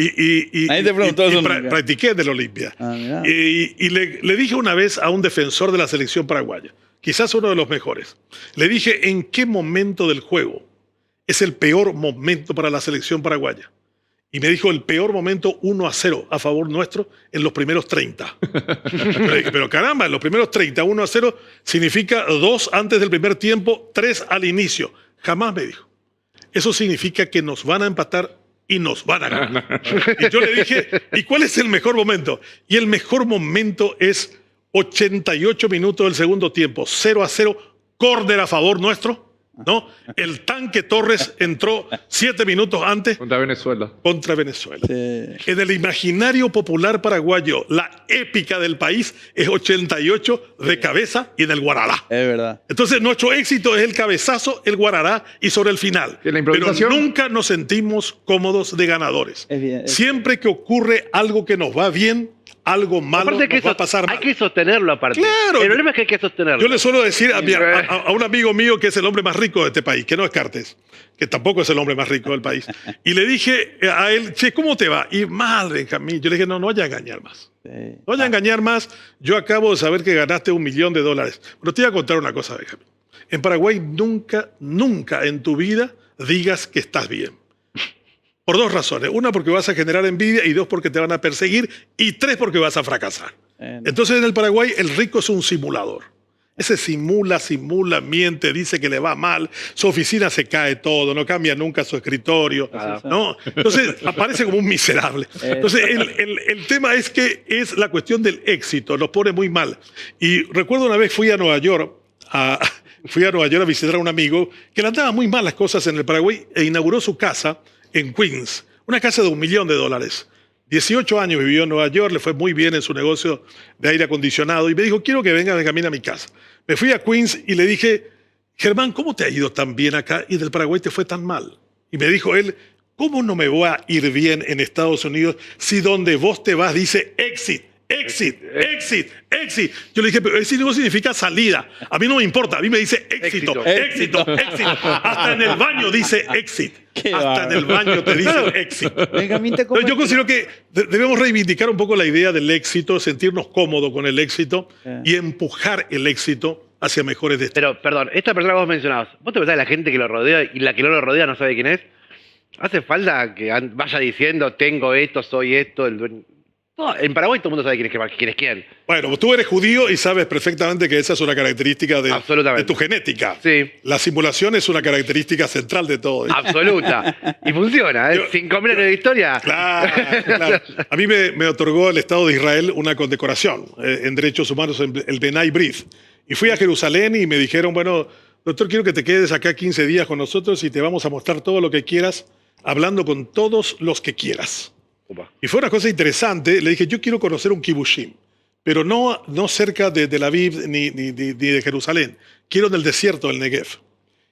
Ahí te preguntó eso practiqué del Olimpia. Y le dije una vez a un defensor de la selección paraguaya, quizás uno de los mejores, le dije, ¿en qué momento del juego es el peor momento para la selección paraguaya? Y me dijo, el peor momento 1-0 a favor nuestro en los primeros 30. Le dije, pero caramba, en los primeros 30, 1-0 significa 2 antes del primer tiempo, 3 al inicio. Jamás me dijo. Eso significa que nos van a empatar y nos van a ganar. Y yo le dije, ¿y cuál es el mejor momento? Y el mejor momento es 88 minutos del segundo tiempo, 0-0, córner a favor nuestro, ¿no? El tanque Torres entró 7 minutos antes. Contra Venezuela. Contra Venezuela. Sí. En el imaginario popular paraguayo, la épica del país es 88 de cabeza y en el Guarará. Es verdad. Entonces, nuestro éxito es el cabezazo, el Guarará y sobre el final. ¿Y la improvisación? Pero nunca nos sentimos cómodos de ganadores. Es bien, Siempre que ocurre algo que nos va bien, algo malo nos va a pasar mal. Hay que sostenerlo aparte. Claro. El problema es que hay que sostenerlo. Yo le suelo decir a un amigo mío que es el hombre más rico de este país, que no es Cartes, que tampoco es el hombre más rico del país. Y le dije a él, che, ¿cómo te va? Y mal, Benjamín. Yo le dije, no vaya a engañar más. No vaya a engañar más. Yo acabo de saber que ganaste $1 millón. Pero te voy a contar una cosa, Benjamín. En Paraguay nunca, nunca en tu vida digas que estás bien. Por 2 razones. 1, porque vas a generar envidia, y 2, porque te van a perseguir, y 3, porque vas a fracasar. Entonces en el Paraguay el rico es un simulador. Ese simula, miente, dice que le va mal, su oficina se cae todo, no cambia nunca su escritorio, ¿no? Entonces aparece como un miserable. Entonces el tema es que es la cuestión del éxito, nos pone muy mal. Y recuerdo una vez fui a Nueva York a visitar a un amigo que le andaba muy mal las cosas en el Paraguay e inauguró su casa en Queens, una casa de $1 millón. 18 años vivió en Nueva York, le fue muy bien en su negocio de aire acondicionado y me dijo, quiero que venga Benjamín a mi casa. Me fui a Queens y le dije, Germán, ¿cómo te ha ido tan bien acá y del Paraguay te fue tan mal? Y me dijo él, ¿cómo no me va a ir bien en Estados Unidos si donde vos te vas dice exit? Exit, exit, exit. Yo le dije, pero exit no significa salida. A mí no me importa, a mí me dice éxito, éxito, éxito. Hasta en el baño dice exit. Hasta en el baño te dicen exit. Yo considero que debemos reivindicar un poco la idea del éxito, sentirnos cómodos con el éxito y empujar el éxito hacia mejores destinos. Pero, perdón, esta persona que vos mencionabas, ¿vos te pensás que la gente que lo rodea y la que no lo rodea no sabe quién es? ¿Hace falta que vaya diciendo, tengo esto, soy esto? No, en Paraguay todo el mundo sabe quién es quién. Bueno, tú eres judío y sabes perfectamente que esa es una característica de tu genética. Sí. La simulación es una característica central de todo. Absoluta. Y funciona, ¿eh? 5.000 años de historia. Claro. A mí me otorgó el Estado de Israel una condecoración en derechos humanos, el Benay Brith. Y fui a Jerusalén y me dijeron, bueno, doctor, quiero que te quedes acá 15 días con nosotros y te vamos a mostrar todo lo que quieras, hablando con todos los que quieras. Y fue una cosa interesante. Le dije, yo quiero conocer un kibushim, pero no cerca de Tel Aviv ni de Jerusalén. Quiero en el desierto del Negev.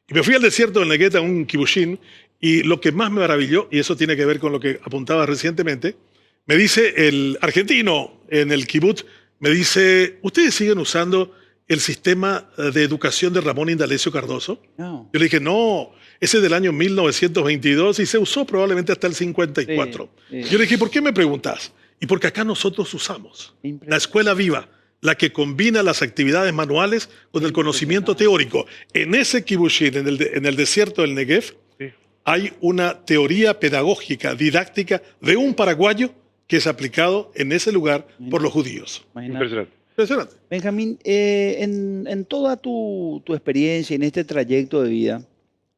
Y me fui al desierto del Negev a un kibushim y lo que más me maravilló, y eso tiene que ver con lo que apuntaba recientemente, me dice el argentino en el kibutz, me dice, ¿ustedes siguen usando el sistema de educación de Ramón Indalecio Cardoso? No. Yo le dije, no, ese es del año 1922 y se usó probablemente hasta el 54. Sí, sí. Yo le dije, ¿por qué me preguntas? Y porque acá nosotros usamos la escuela viva, la que combina las actividades manuales con el conocimiento teórico. En ese kibbutz, en el desierto del Negev, Sí. hay una teoría pedagógica, didáctica de un paraguayo que es aplicado en ese lugar por los judíos. Imagínate. Impresionante. Impresionante. Benjamín, en toda tu experiencia, en este trayecto de vida,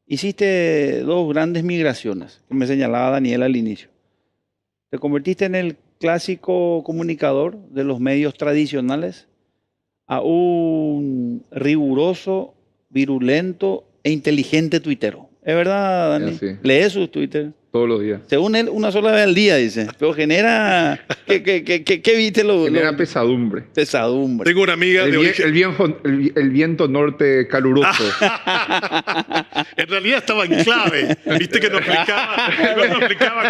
hiciste dos grandes migraciones, que me señalaba Daniel al inicio. Te convertiste en el clásico comunicador de los medios tradicionales a un riguroso, virulento e inteligente tuitero. ¿Es verdad, Dani? Sí. ¿Lees sus Twitter? Todos los días. Según él, una sola vez al día, dice. Pero genera... ¿Qué viste? Genera pesadumbre. Pesadumbre. Tengo una amiga de origen... El viento norte caluroso. En realidad estaba en clave. Viste que nos explicaba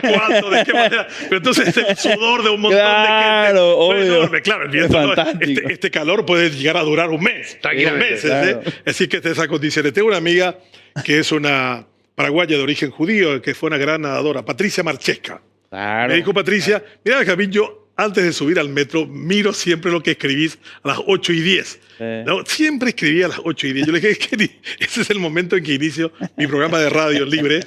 cuánto, de qué manera. Pero entonces el sudor de un montón de gente. Obvio. Enorme. Claro, el viento no, Fantástico. este calor puede llegar a durar un mes, tranquilamente. meses. Claro. Así que esas condiciones. Tengo una amiga que es una paraguaya de origen judío, que fue una gran nadadora, Patricia Marchesca. Claro. Me dijo Patricia, mira, Benjamín, yo antes de subir al metro miro siempre lo que escribís a las 8:10. ¿No? Siempre escribía a las 8:10. Yo le dije, ese es el momento en que inicio mi programa de radio libre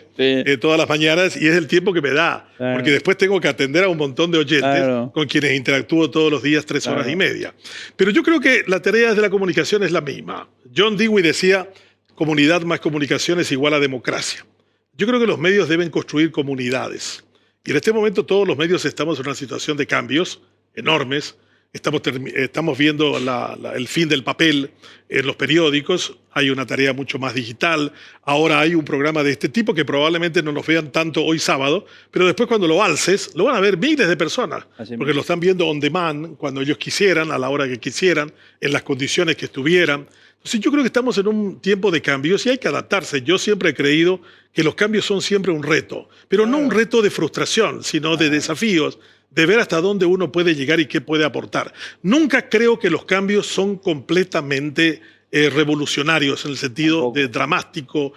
todas las mañanas y es el tiempo que me da, porque después tengo que atender a un montón de oyentes con quienes interactúo todos los días 3 horas y media. Pero yo creo que la tarea de la comunicación es la misma. John Dewey decía, comunidad más comunicación es igual a democracia. Yo creo que los medios deben construir comunidades. Y en este momento todos los medios estamos en una situación de cambios enormes. Estamos viendo el fin del papel en los periódicos. Hay una tarea mucho más digital. Ahora hay un programa de este tipo que probablemente no nos vean tanto hoy sábado, pero después cuando lo alces, lo van a ver miles de personas. Porque lo están viendo on demand, cuando ellos quisieran, a la hora que quisieran, en las condiciones que estuvieran. Entonces yo creo que estamos en un tiempo de cambios y hay que adaptarse. Yo siempre he creído que los cambios son siempre un reto, pero no un reto de frustración, sino de desafíos, de ver hasta dónde uno puede llegar y qué puede aportar. Nunca creo que los cambios son completamente revolucionarios en el sentido de dramático,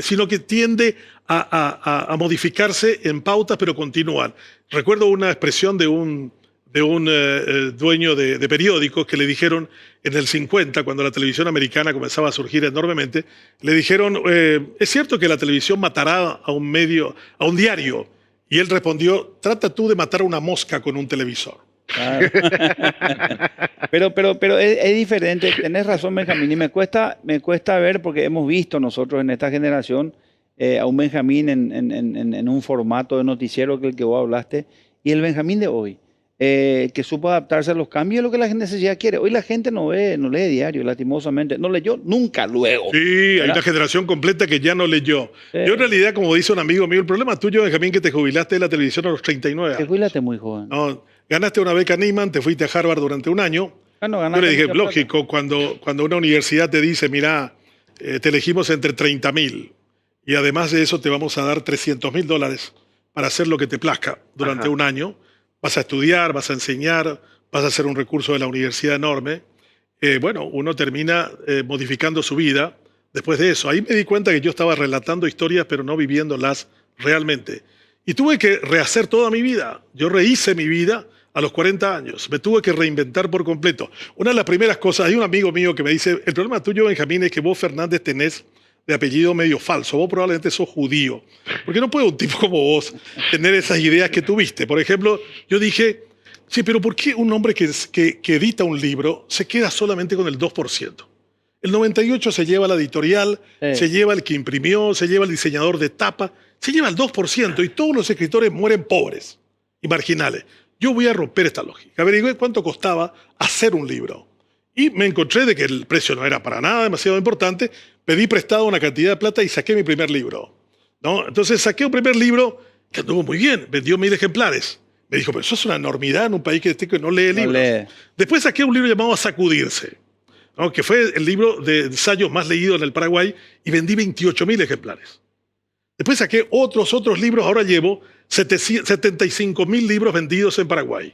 sino que tiende a modificarse en pautas, pero continúan. Recuerdo una expresión de un dueño de periódicos que le dijeron en el 50, cuando la televisión americana comenzaba a surgir enormemente, le dijeron, ¿es cierto que la televisión matará a un diario? Y él respondió, trata tú de matar a una mosca con un televisor. Claro. pero es diferente, tenés razón, Benjamín, y me cuesta ver, porque hemos visto nosotros en esta generación a un Benjamín en un formato de noticiero que el que vos hablaste, y el Benjamín de hoy, que supo adaptarse a los cambios, es lo que la necesidad quiere. Hoy la gente no lee diario, lastimosamente. No leyó nunca luego. Sí, ¿verdad? hay una generación completa que ya no leyó. Yo en realidad, como dice un amigo mío, el problema tuyo, Benjamín, que te jubilaste de la televisión a los 39 años. Te jubilaste muy joven. No, ganaste una beca Nieman, te fuiste a Harvard durante un año. Yo le dije, lógico, cuando una universidad te dice, mira, te elegimos entre 30.000 y además de eso te vamos a dar $300.000 para hacer lo que te plazca durante un año. Vas a estudiar, vas a enseñar, vas a hacer un recurso de la universidad enorme. Bueno, uno termina modificando su vida después de eso. Ahí me di cuenta que yo estaba relatando historias, pero no viviéndolas realmente. Y tuve que rehacer toda mi vida. Yo rehice mi vida a los 40 años. Me tuve que reinventar por completo. Una de las primeras cosas, hay un amigo mío que me dice, el problema tuyo, Benjamín, es que vos, Fernández, tenés de apellido medio falso. Vos probablemente sos judío. Porque no puede un tipo como vos tener esas ideas que tuviste. Por ejemplo, yo dije, sí, pero ¿por qué un hombre que edita un libro se queda solamente con el 2%? El 98% se lleva la editorial, se lleva el que imprimió, se lleva el diseñador de tapa, se lleva el 2% y todos los escritores mueren pobres y marginales. Yo voy a romper esta lógica. Averigüé cuánto costaba hacer un libro. Y me encontré de que el precio no era para nada demasiado importante. Pedí prestado una cantidad de plata y saqué mi primer libro, ¿no? Entonces saqué un primer libro que anduvo muy bien, vendió 1.000 ejemplares. Me dijo, pero eso es una enormidad en un país que no lee libros. Después saqué un libro llamado Sacudirse, ¿no? Que fue el libro de ensayos más leído en el Paraguay y vendí 28.000 ejemplares. Después saqué otros libros, ahora llevo 75.000 libros vendidos en Paraguay,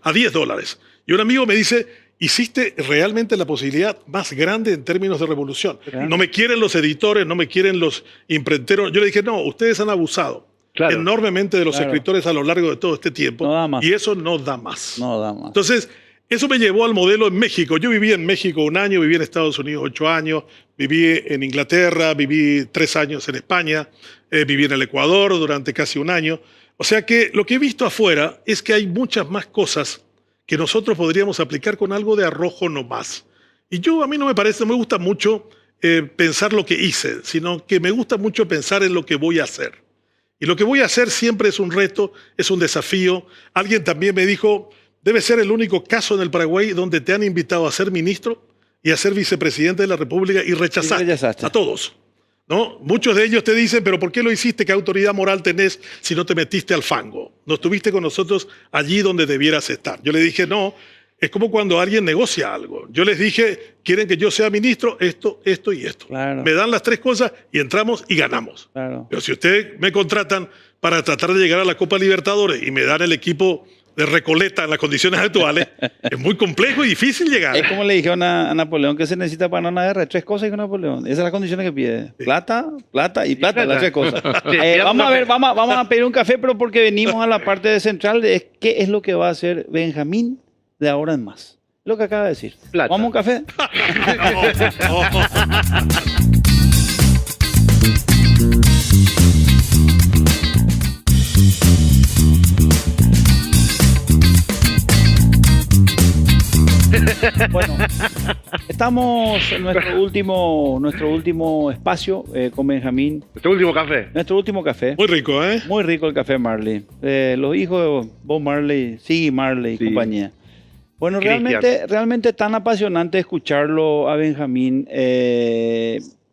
a $10. Y un amigo me dice, hiciste realmente la posibilidad más grande en términos de revolución. Claro. No me quieren los editores, no me quieren los imprenteros. Yo le dije, no, ustedes han abusado enormemente de los escritores a lo largo de todo este tiempo. No da más. Y eso no da más. No da más. Entonces, eso me llevó al modelo en México. Yo viví en México 1 año, viví en Estados Unidos 8 años, viví en Inglaterra, viví 3 años en España, viví en el Ecuador durante casi 1 año. O sea que lo que he visto afuera es que hay muchas más cosas que nosotros podríamos aplicar con algo de arrojo nomás. Y a mí no me parece, no me gusta mucho pensar lo que hice, sino que me gusta mucho pensar en lo que voy a hacer. Y lo que voy a hacer siempre es un reto, es un desafío. Alguien también me dijo, debe ser el único caso en el Paraguay donde te han invitado a ser ministro y a ser vicepresidente de la República y rechazaste a todos. ¿No? Muchos de ellos te dicen, pero ¿por qué lo hiciste? ¿Qué autoridad moral tenés si no te metiste al fango? No estuviste con nosotros allí donde debieras estar. Yo le dije, no, es como cuando alguien negocia algo. Yo les dije, quieren que yo sea ministro, esto y esto. Claro. Me dan las 3 cosas y entramos y ganamos. Claro. Pero si ustedes me contratan para tratar de llegar a la Copa Libertadores y me dan el equipo de Recoleta en las condiciones actuales, es muy complejo y difícil llegar. Es como le dijeron a Napoleón que se necesita para una guerra. 3 cosas dijo Napoleón. Esas son las condiciones que pide. Sí. Plata, plata y plata. Las 3 cosas. Sí, vamos a pedir un café, pero porque venimos a la parte de central, ¿qué es lo que va a hacer Benjamín de ahora en más? Lo que acaba de decir. Plata. ¿Vamos a un café? Bueno, estamos en nuestro último espacio con Benjamín. Este último café. Nuestro último café. Muy rico, ¿eh? Muy rico el café Marley. Los hijos de Bob Marley, Siggy Marley y compañía. Bueno, realmente tan apasionante escucharlo a Benjamín.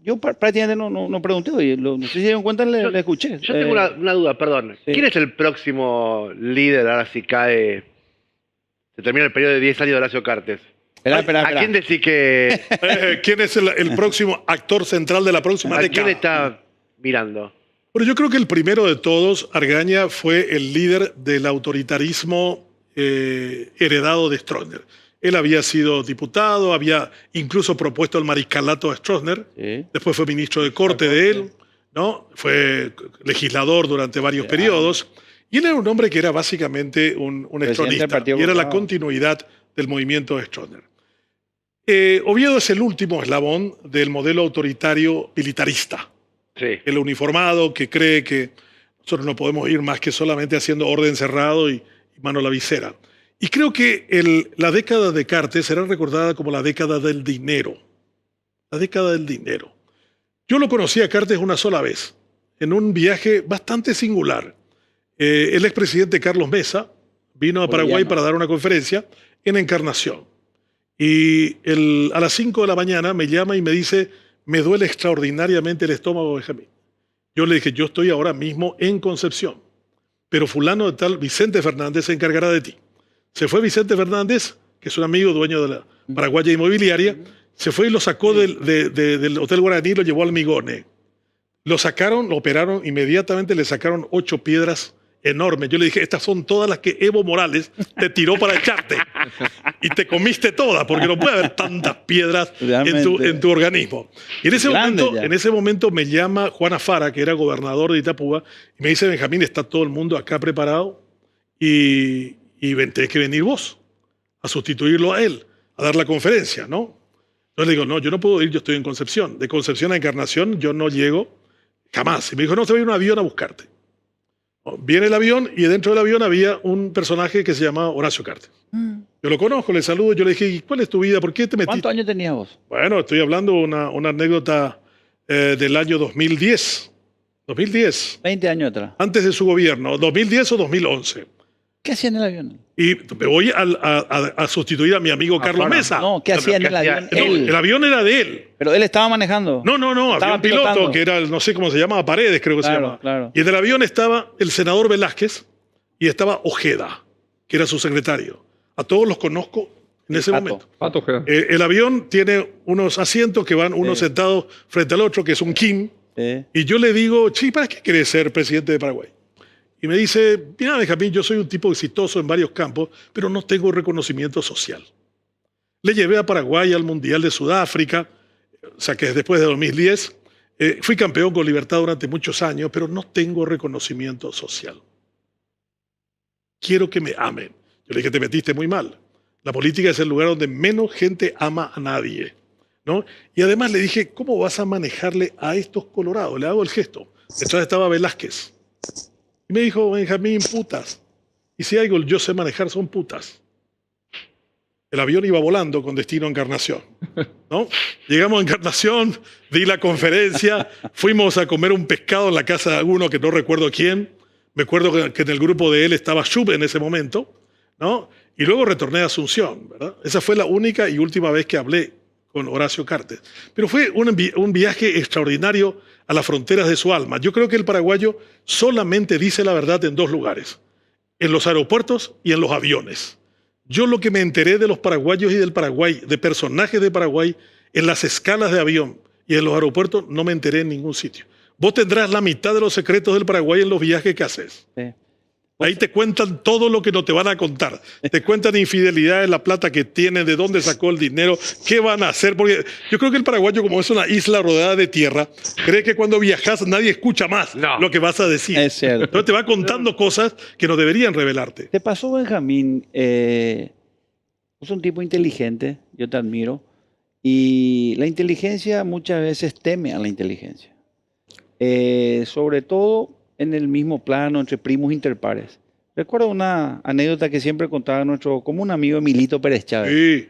Yo prácticamente no pregunté, oye, no sé si se dieron cuenta, le escuché. Yo tengo una duda, perdón. Sí. ¿Quién es el próximo líder ahora si cae, se termina el periodo de 10 años de Horacio Cartes? Espera. ¿A quién decís que... ¿Quién es el próximo actor central de la próxima ¿A década? quién está mirando? Bueno, yo creo que el primero de todos, Argaña, fue el líder del autoritarismo heredado de Stroessner. Él había sido diputado, había incluso propuesto el mariscalato a Stroessner, Sí. después fue ministro de corte de él, ¿no? Fue legislador durante varios periodos, y él era un hombre que era básicamente un stronista, y era la continuidad del movimiento de Stroessner. Oviedo es el último eslabón del modelo autoritario militarista. Sí. El uniformado que cree que nosotros no podemos ir más que solamente haciendo orden cerrado y mano a la visera. Y creo que la década de Cartes será recordada como la década del dinero. La década del dinero. Yo lo conocí a Cartes una sola vez, en un viaje bastante singular. El expresidente Carlos Mesa vino a Paraguay para dar una conferencia en Encarnación. Y a las 5 de la mañana me llama y me dice, me duele extraordinariamente el estómago, Benjamín. Yo le dije, yo estoy ahora mismo en Concepción, pero fulano de tal, Vicente Fernández, se encargará de ti. Se fue Vicente Fernández, que es un amigo dueño de la Paraguaya Inmobiliaria, se fue y lo sacó del Hotel Guaraní y lo llevó al Migone. Lo sacaron, lo operaron, inmediatamente le sacaron 8 piedras enormes. Yo le dije, estas son todas las que Evo Morales te tiró para echarte. Y te comiste todas, porque no puede haber tantas piedras en tu organismo. Y en ese momento me llama Juan Afara, que era gobernador de Itapúa, y me dice, Benjamín, está todo el mundo acá preparado y tenés que venir vos a sustituirlo a él, a dar la conferencia, ¿no? Entonces le digo, no, yo no puedo ir, yo estoy en Concepción. De Concepción a Encarnación yo no llego jamás. Y me dijo, no, se va a ir un avión a buscarte. Viene el avión y dentro del avión había un personaje que se llamaba Horacio Cartes. Yo lo conozco, le saludo, yo le dije, ¿y cuál es tu vida? ¿Por qué te metiste? ¿Cuántos años tenías vos? Bueno, estoy hablando una anécdota del año 2010. 2010. 20 años atrás. Antes de su gobierno, 2010 o 2011. ¿Qué hacía en el avión? Y me voy a sustituir a mi amigo Carlos Mesa. No, ¿qué hacía en el avión? No, el avión era de él. Pero él estaba manejando. No, había un piloto que era, no sé cómo se llamaba, Paredes creo que se llamaba. Claro. Y en el avión estaba el senador Velázquez y estaba Ojeda, que era su secretario. A todos los conozco en ese momento. Pato Ojeda. El avión tiene unos asientos que van uno sentado frente al otro, que es un Kim. Y yo le digo, sí, ¿para qué querés ser presidente de Paraguay? Y me dice, mira, Benjamín, yo soy un tipo exitoso en varios campos, pero no tengo reconocimiento social. Le llevé a Paraguay al Mundial de Sudáfrica, o sea que es después de 2010. Fui campeón con Libertad durante muchos años, pero no tengo reconocimiento social. Quiero que me amen. Yo le dije, te metiste muy mal. La política es el lugar donde menos gente ama a nadie, ¿no? Y además le dije, ¿cómo vas a manejarle a estos colorados? Le hago el gesto. Detrás estaba Velázquez. Y me dijo, Benjamín, putas. Y si algo yo sé manejar son putas. El avión iba volando con destino a Encarnación, ¿no? Llegamos a Encarnación, di la conferencia, fuimos a comer un pescado en la casa de alguno que no recuerdo quién. Me acuerdo que en el grupo de él estaba Schub en ese momento, ¿no? Y luego retorné a Asunción, ¿verdad? Esa fue la única y última vez que hablé con Horacio Cartes. Pero fue un viaje extraordinario a las fronteras de su alma. Yo creo que el paraguayo solamente dice la verdad en dos lugares, en los aeropuertos y en los aviones. Yo lo que me enteré de los paraguayos y del Paraguay, de personajes de Paraguay, en las escalas de avión y en los aeropuertos, no me enteré en ningún sitio. Vos tendrás la mitad de los secretos del Paraguay en los viajes que haces. Sí. Ahí te cuentan todo lo que no te van a contar. Te cuentan infidelidades, la plata que tienen, de dónde sacó el dinero, qué van a hacer. Porque yo creo que el paraguayo, como es una isla rodeada de tierra, cree que cuando viajas nadie escucha más lo que vas a decir. Es cierto. Entonces te va contando cosas que no deberían revelarte. Te pasó, Benjamín, sos un tipo inteligente, yo te admiro, y la inteligencia muchas veces teme a la inteligencia. Sobre todo en el mismo plano, entre primos interpares. Recuerdo una anécdota que siempre contaba nuestro común amigo Emilito Pérez Chávez. Sí.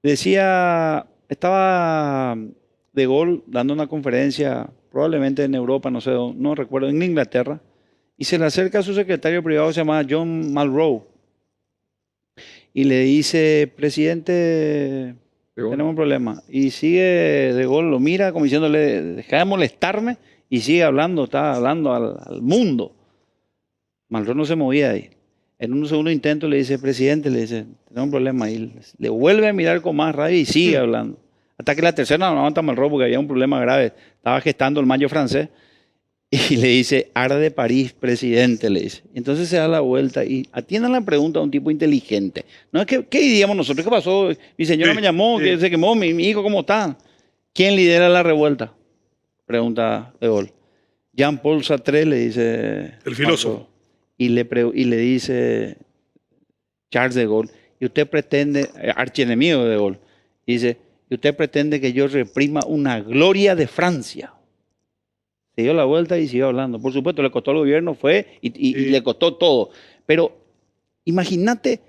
Decía, estaba De Gaulle dando una conferencia, probablemente en Europa, no sé, no recuerdo, en Inglaterra, y se le acerca a su secretario privado, se llama John Mulroe, y le dice, presidente, tenemos un problema. Y sigue De Gaulle, lo mira como diciéndole, deja de molestarme, y sigue hablando, está hablando al mundo. Mulroe no se movía ahí. En un segundo intento le dice, presidente, le dice, tenemos un problema. Y le vuelve a mirar con más rabia y sigue hablando. Hasta que la tercera no aguanta Mulroe porque había un problema grave. Estaba gestando el mayo francés. Y le dice, arde París, presidente, le dice. Entonces se da la vuelta y atiendan la pregunta a un tipo inteligente. No es que, ¿qué diríamos nosotros? ¿Qué pasó? Mi señora me llamó, que se quemó, mi hijo, ¿cómo está? ¿Quién lidera la revuelta? Pregunta De Gaulle. Jean-Paul Sartre, le dice. El filósofo. Y le dice Charles de Gaulle, y usted pretende, archienemigo de Gaulle, dice, y usted pretende que yo reprima una gloria de Francia. Se dio la vuelta y siguió hablando. Por supuesto, le costó al gobierno, y le costó todo. Pero imagínate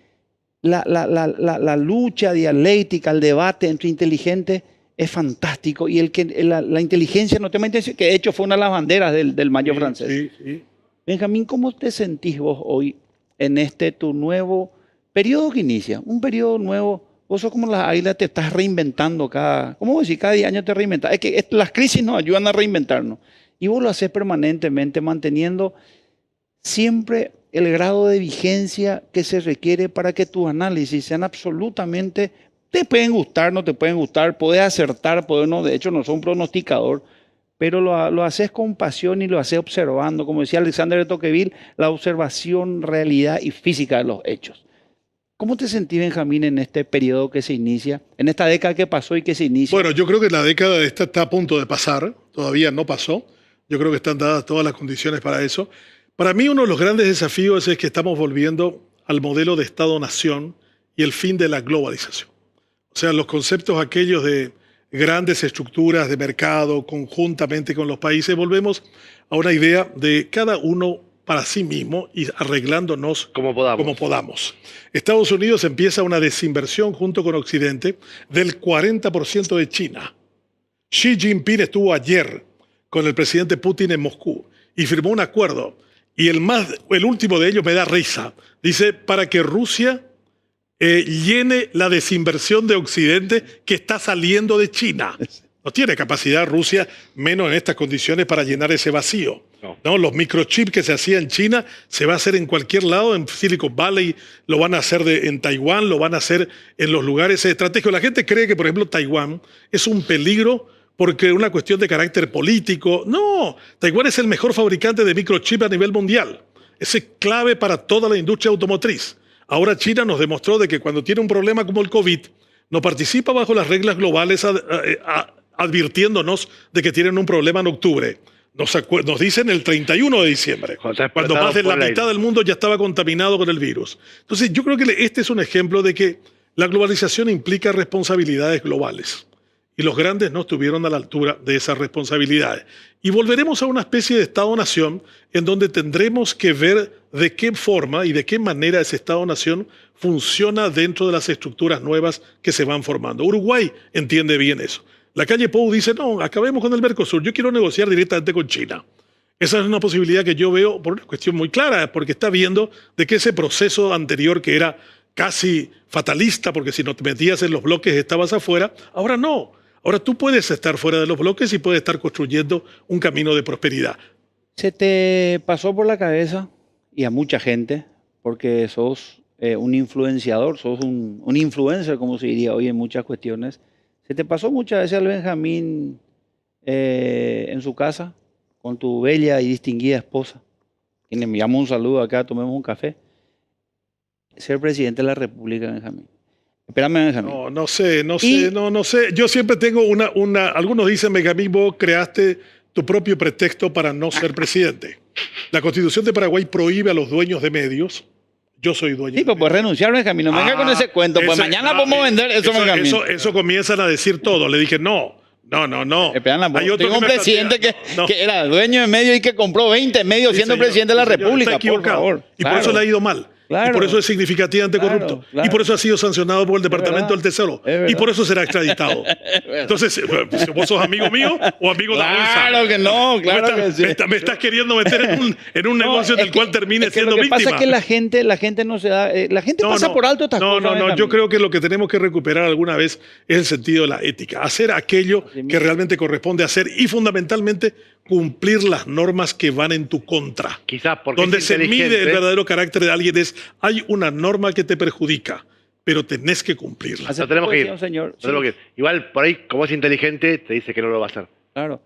la lucha dialéctica, el debate entre inteligentes. Es fantástico. Y la inteligencia no tema intención, que de hecho fue una de las banderas del mayo francés. Sí. Benjamín, ¿cómo te sentís vos hoy en tu nuevo periodo que inicia? Un periodo nuevo. Vos sos como las águilas, te estás reinventando ¿cómo decir? Cada año te reinventas. Es que las crisis nos ayudan a reinventarnos. Y vos lo haces permanentemente, manteniendo siempre el grado de vigencia que se requiere para que tus análisis sean absolutamente. Te pueden gustar, no te pueden gustar, podés acertar, podés no. De hecho, no soy un pronosticador, pero lo haces con pasión y lo haces observando. Como decía Alexander de Tocqueville, la observación, realidad y física de los hechos. ¿Cómo te sentís, Benjamín, en este periodo que se inicia, en esta década que pasó y que se inicia? Bueno, yo creo que la década esta está a punto de pasar, todavía no pasó. Yo creo que están dadas todas las condiciones para eso. Para mí, uno de los grandes desafíos es que estamos volviendo al modelo de Estado-Nación y el fin de la globalización. O sea, los conceptos aquellos de grandes estructuras de mercado conjuntamente con los países, volvemos a una idea de cada uno para sí mismo y arreglándonos como podamos. Estados Unidos empieza una desinversión junto con Occidente del 40% de China. Xi Jinping estuvo ayer con el presidente Putin en Moscú y firmó un acuerdo. Y el último de ellos me da risa. Dice, para que Rusia llene la desinversión de Occidente que está saliendo de China. No tiene capacidad Rusia, menos en estas condiciones, para llenar ese vacío. No, los microchips que se hacían en China se va a hacer en cualquier lado, en Silicon Valley, lo van a hacer en Taiwán, lo van a hacer en los lugares estratégicos. La gente cree que, por ejemplo, Taiwán es un peligro porque es una cuestión de carácter político. No, Taiwán es el mejor fabricante de microchips a nivel mundial. Es clave para toda la industria automotriz. Ahora China nos demostró de que cuando tiene un problema como el COVID, no participa bajo las reglas globales advirtiéndonos de que tienen un problema en octubre. Nos dicen el 31 de diciembre, cuando más de la mitad del mundo ya estaba contaminado con el virus. Entonces yo creo que este es un ejemplo de que la globalización implica responsabilidades globales. Y los grandes no estuvieron a la altura de esas responsabilidades. Y volveremos a una especie de Estado-nación en donde tendremos que ver de qué forma y de qué manera ese Estado-nación funciona dentro de las estructuras nuevas que se van formando. Uruguay entiende bien eso. La calle Pou dice, no, acabemos con el Mercosur, yo quiero negociar directamente con China. Esa es una posibilidad que yo veo por una cuestión muy clara, porque está viendo de que ese proceso anterior que era casi fatalista, porque si no te metías en los bloques estabas afuera, ahora no. Ahora tú puedes estar fuera de los bloques y puedes estar construyendo un camino de prosperidad. ¿Se te pasó por la cabeza, y a mucha gente, porque sos un influenciador, sos un influencer, como se diría hoy en muchas cuestiones, ¿se te pasó muchas veces al Benjamín en su casa con tu bella y distinguida esposa, quien le enviamos un saludo acá, tomemos un café, ser presidente de la República, Benjamín? Espérame, Benjamín. No sé. Yo siempre tengo algunos dicen, Benjamín, vos creaste tu propio pretexto para no ser presidente. La Constitución de Paraguay prohíbe a los dueños de medios. Yo soy dueño. Sí, pues puedes renunciar, Benjamín. No venga con ese cuento. Pues mañana podemos vender eso, Benjamín. Eso comienzan a decir todo. Le dije, no. Tengo un presidente que era dueño de medios y que compró 20 medios siendo presidente de la República. Está equivocado. Por favor. Y por eso le ha ido mal. Claro. Y por eso es significativamente corrupto. Claro. Y por eso ha sido sancionado por el Departamento del Tesoro. Y por eso será extraditado. Entonces, ¿vos sos amigo mío o amigo de la bolsa? Claro que no, claro que sí. Me estás queriendo meter en un negocio del cual termine siendo víctima. Lo que pasa es que la gente no se da... la gente pasa por alto estas cosas. No. Yo creo que lo que tenemos que recuperar alguna vez es el sentido de la ética. Hacer aquello que realmente corresponde hacer y fundamentalmente cumplir las normas que van en tu contra. Quizás porque donde se mide el verdadero carácter de alguien es, hay una norma que te perjudica, pero tenés que cumplirla. No tenemos que ir. Señor. Igual, por ahí, como es inteligente, te dice que no lo va a hacer. Claro.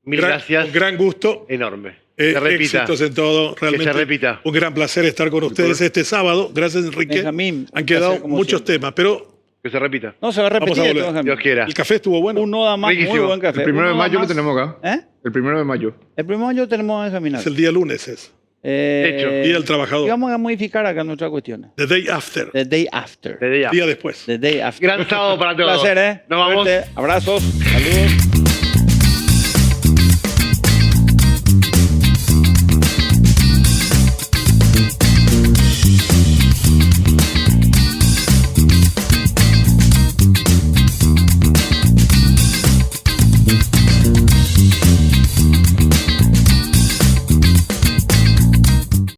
Mil gracias. Con gran gusto. Enorme. Se repita. Éxitos en todo. Realmente que se repita. Un gran placer estar con ustedes este sábado. Gracias, Enrique. Benjamín, han quedado muchos temas, pero... Que se repita. No, se va a repetir. Dios quiera. El café estuvo bueno. Un noda más, muy buen café. El 1 de mayo lo tenemos acá. ¿Eh? El 1 de mayo. El 1 de mayo tenemos que examinar. Es el día lunes, es. Hecho. Día del trabajador. Y vamos a modificar acá nuestras cuestiones. The day after. The day after. Desde ya. Día después. The day after. Gran sábado para todos. Un placer, ¿eh? Nos vamos. Suerte, abrazos, saludos.